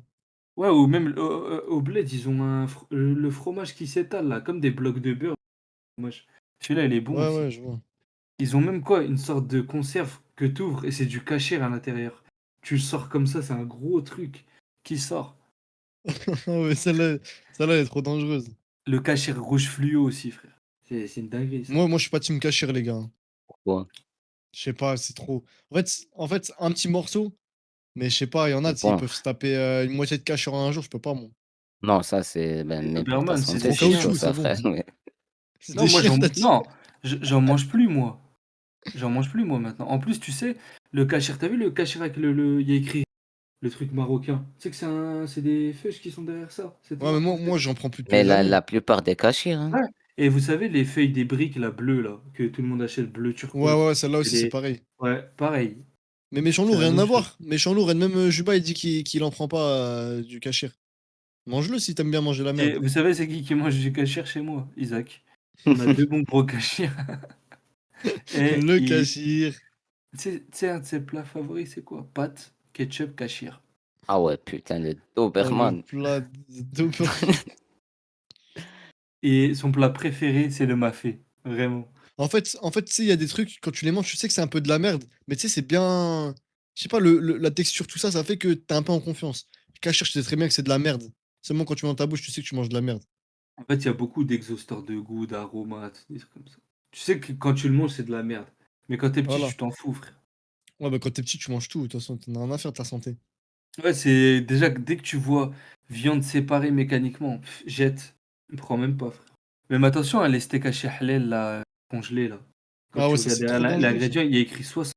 Ouais, ou même au bled, ils ont le fromage qui s'étale, là, comme des blocs de beurre. Fromage. Celui-là, il est bon Ouais, aussi. ouais, je vois. Ils ont même quoi? Une sorte de conserve que tu ouvres et c'est du cachir à l'intérieur. Tu le sors comme ça, c'est un gros truc qui sort. Ah ouais, celle-là, elle est trop dangereuse. Le cachir rouge fluo aussi, frère. C'est une dinguerie, ça. Moi, je suis pas team cachir, les gars. Pourquoi? Je sais pas, c'est trop. En fait, un petit morceau, mais je sais pas, il y en a, C'est tu sais, ils bon. peuvent se taper une moitié de cachir en un jour, je peux pas, moi. Non, ça, c'est. Ben, même pour ta Berman, c'est C'est santé, des trop c'est chiens. chaud, caoutchouc, ça, c'est bon. frère. Ouais. C'est Non, des moi, chiens, t'as dit. non, j'en mange plus, moi. J'en mange plus, moi, maintenant. En plus, tu sais, le cachir, t'as vu le cachir avec il y a écrit le truc marocain. Tu sais que c'est des feuilles qui sont derrière ça. Cette Ouais, mais marque, en moi, fait. j'en prends plus depuis Mais des années. la plupart des cachirs, hein. Ouais. Et vous savez, les feuilles des briques, là, bleues, là, que tout le monde achète bleu Ouais, turquoise. ouais, celle-là C'est aussi, c'est des... pareil. Ouais, pareil. Mais Méchant C'est Lourd, la rien même à chose. voir. Méchant Lourd, et même Juba, il dit qu'il en prend pas du cachir. Mange-le si t'aimes bien manger la Et merde. vous savez, c'est qui mange du cachir chez moi? Isaac. On a deux bons gros cachirs. Et Le cachir. tu sais, un de ses plats favoris, c'est quoi? Pâtes, ketchup, cachir. Ah ouais, putain, le Oh, le Doberman. plat de Et son plat préféré, c'est le mafé. Vraiment. En fait, tu sais, il y a des trucs, quand tu les manges, tu sais que c'est un peu de la merde. Mais tu sais, c'est bien. Je sais pas, la texture, tout ça, ça fait que t'es un peu en confiance. Le cachir, je sais très bien que c'est de la merde. Seulement quand tu mets dans ta bouche, tu sais que tu manges de la merde. En fait, il y a beaucoup d'exhausteurs de goût, d'aromates, des trucs comme ça. Tu sais que quand tu le manges, c'est de la merde. Mais quand t'es petit, Voilà. tu t'en fous, frère. Ouais, bah quand t'es petit, tu manges tout. De toute façon, t'en as rien à faire de ta santé. Ouais, c'est déjà que dès que tu vois viande séparée mécaniquement, jette. Ne prends même pas, frère. Même attention, à les steaks hachés halal, là, congelés, là. Quand Ah tu ouais, ça, regardes c'est derrière trop dangereux, ça. l'ingrédient, il y a écrit 60%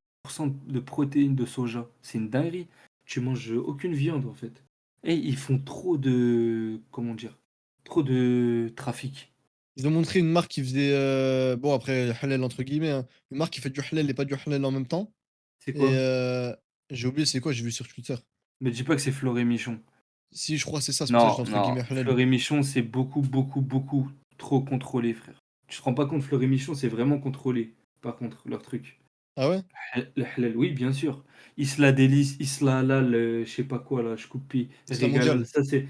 de protéines de soja. C'est une dinguerie. Tu manges aucune viande, en fait. Et ils font trop de... Comment dire? Trop de trafic. Ils ont montré une marque qui faisait. Bon, après, halal entre guillemets, hein. Une marque qui fait du halal et pas du halal en même temps. C'est Et quoi? j'ai oublié c'est quoi, j'ai vu sur Twitter. Me dis pas que c'est Floré Michon. Si, je crois que c'est ça, c'est pour ça que je Non, dis entre non. guillemets halal. Fleury Michon, c'est beaucoup, beaucoup, beaucoup trop contrôlé, frère. Tu te rends pas compte, Fleury Michon, c'est vraiment contrôlé. Par contre, leur truc. Ah ouais? Le halal, oui, bien sûr. Isla Délice, Isla Halal, je sais pas quoi, là, je coupe Isla Régalal, mondiale. ça c'est.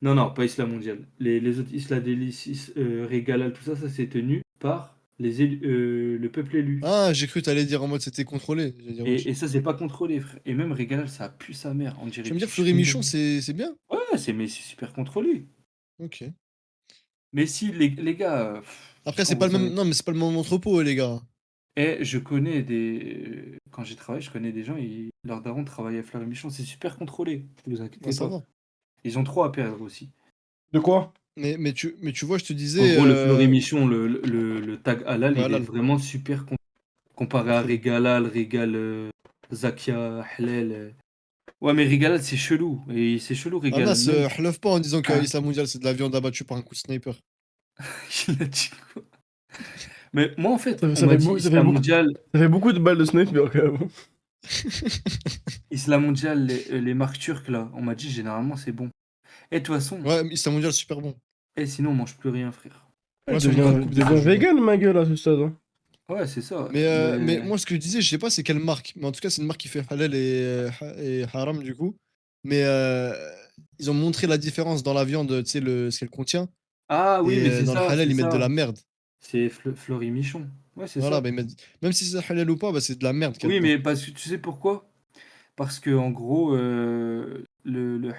Non, non, pas Isla Mondiale. Les autres Isla Délice, Régalal, tout ça, ça c'est tenu par le peuple élu. Ah, j'ai cru que t'allais dire en mode c'était contrôlé. J'ai dit, wesh. Et ça, c'est pas contrôlé, frère. Et même Régalal, ça pue sa mère. On Tu dirait veux me dire du Fleury Michon, chewing-gum. c'est bien? Ouais, mais c'est super contrôlé. Ok. Mais si, les gars, Après, c'est quand pas le vous même. avez. Non, mais c'est pas le même entrepôt, les gars. Et je connais des. Quand j'ai travaillé, je connais des gens, leurs darons travaillent à Fleury Michon, c'est super contrôlé. Ne vous Ouais, inquiétez ça pas. va. Ils ont trop à perdre aussi. De quoi? Mais tu vois, je te En disais. gros, le Fleury Michon, le tag halal, Ouais, il est halal. vraiment super comparé à Contrôlé. Régalal, Régal, Zakia, Halal. Ouais, mais Régalal, c'est chelou. Et c'est chelou, Régalal. Anas, Même. hleuve pas en disant que Isla mondiale, c'est de la viande abattue par un coup de sniper. Il a dit quoi? Mais moi, en fait, Ça, on ça m'a fait, dit Islam mondial. ça fait beaucoup de balles de sniper quand même. Islam mondial, les marques turques, là, on m'a dit généralement, c'est bon. Et de toute façon, Ouais, Isla mondiale, super bon. sinon, on mange plus rien, frère. Ouais, Ouais, si on ouvre une coupe des fois, je vois. vegan, ma gueule, à ce stade. Hein. Ouais, c'est ça. Mais moi, ce que je disais, je sais pas c'est quelle marque. Mais en tout cas, c'est une marque qui fait halal et haram, du coup. Mais ils ont montré la différence dans la viande, tu sais, ce qu'elle contient. Ah oui, Et mais c'est dans le ça, halal, c'est ils mettent de ça. la merde. C'est Fleury Michon. Ouais, c'est Voilà, ça. bah, même si c'est halal ou pas, bah, c'est de la merde Oui, quelque part. mais parce que tu sais pourquoi? Parce que en gros, le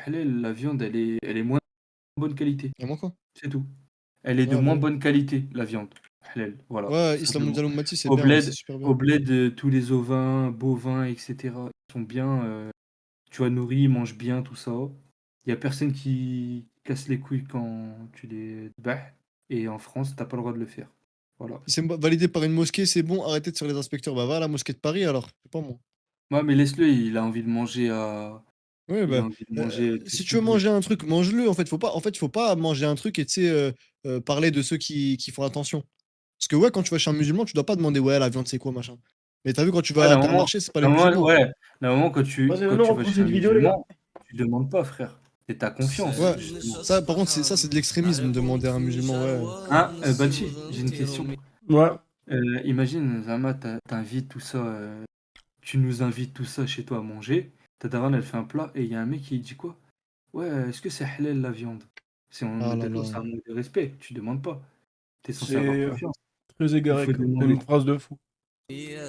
halal, la viande, elle est moins bonne qualité. Et moi, quoi? C'est tout. Elle est de Ah, bah moins oui. bonne qualité, la viande. halal. Voilà. Ouais, tout Islam simplement. Mondial Ummati, c'est Au bien, ouais, c'est bled, super au bien. bled, tous les ovins, bovins, etc., ils sont bien, tu vois, nourris, ils mangent bien, tout ça. Il y a personne qui casse les couilles quand tu les bats. Et en France, t'as pas le droit de le faire. Voilà. C'est validé par une mosquée, c'est bon, arrêtez de faire les inspecteurs. Bah va à la mosquée de Paris alors, je sais pas moi. Ouais, mais laisse-le, il a envie de manger à... Ouais, Il a bah, envie de manger tout ce si tu qu'il veux veut. manger un truc, mange-le. En fait, faut pas manger un truc et tu sais, parler de ceux qui font attention. Parce que ouais, quand tu vas chez un musulman, tu dois pas demander ouais, la viande c'est quoi, machin. Mais t'as vu, quand tu vas Ouais, à Intermarché, c'est pas les musulmans. ouais, normalement, Vas-y, quand maintenant, tu on vas reprend chez cette un vidéo, les gars. musulman, tu demandes pas, frère. Et t'as confiance, Ouais, justement. ça par contre, c'est de l'extrémisme, demander à un musulman, ouais. Hein, Balchi, j'ai une question. Ouais. Imagine, Zama, t'invites tout ça, tu nous invites tout ça chez toi à manger. Ta daronne, elle fait un plat et il y a un mec qui dit quoi? Ouais, est-ce que c'est halal la viande? C'est on Ah est là d'accord, là. c'est un manque de respect. Tu demandes pas. T'es censé avoir C'est confiance. très Il égaré, faut comme demander. une phrase de fou.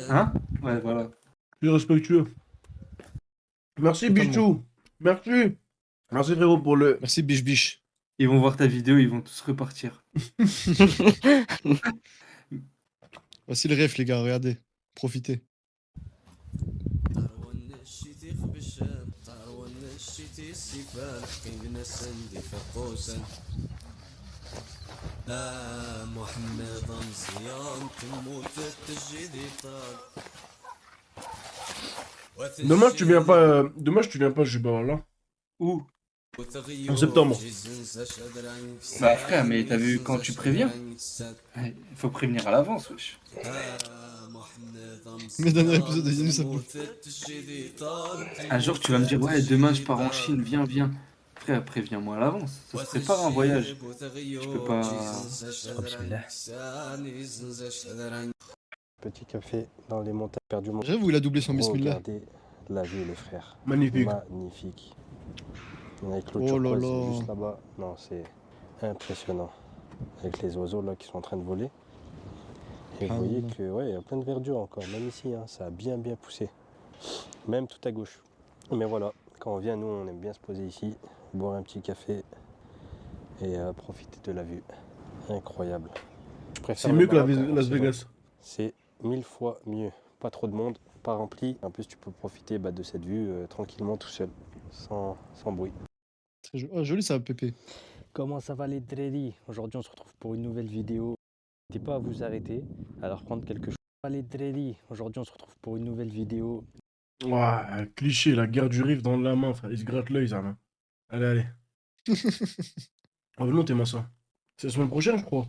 Hein? Ouais, voilà. Plus respectueux. Merci, Totalement. Bichou. Merci. Merci, frérot, pour le. Merci, biche biche. Ils vont voir ta vidéo, ils vont tous repartir. Voici le ref, les gars, regardez. Profitez. Dommage, tu viens pas, je sais pas, là. Où? En septembre. Bah frère, mais t'as vu quand tu préviens? Ouais, il faut prévenir à l'avance, wesh. Mes derniers épisodes de Yannou, ça bouffe. Un jour, tu vas me dire, ouais, demain je pars en Chine, viens. Frère, préviens-moi à l'avance. Ça se prépare un voyage. Je peux pas. Petit café dans les montagnes perdues. J'avoue, il a doublé son bismillah. Regardez la vue, les frères. Magnifique. Magnifique. Avec l'eau Oh là turquoise là. juste là-bas. Non, c'est impressionnant. Avec les oiseaux là qui sont en train de voler. Et vous voyez que ouais, il y a plein de verdure encore, même ici, hein, ça a bien poussé. Même tout à gauche. Mais voilà, quand on vient, nous, on aime bien se poser ici, boire un petit café et profiter de la vue. Incroyable. Je préfère C'est le mieux que Maroc en Las saison. Vegas. C'est 1000 fois mieux. Pas trop de monde, pas rempli. En plus, tu peux profiter de cette vue tranquillement tout seul, sans bruit. Très joli ça, Pépé. Comment ça va les Dreri? Aujourd'hui on se retrouve pour une nouvelle vidéo. N'hésitez pas à vous arrêter, à leur prendre quelque chose. Les Dreri, aujourd'hui on se retrouve pour une nouvelle vidéo. Ouais, cliché, la guerre du riff dans la main, frère. Il se gratte l'œil, ça, main. Allez. Oh, non, t'es ça. C'est la semaine prochaine, je crois.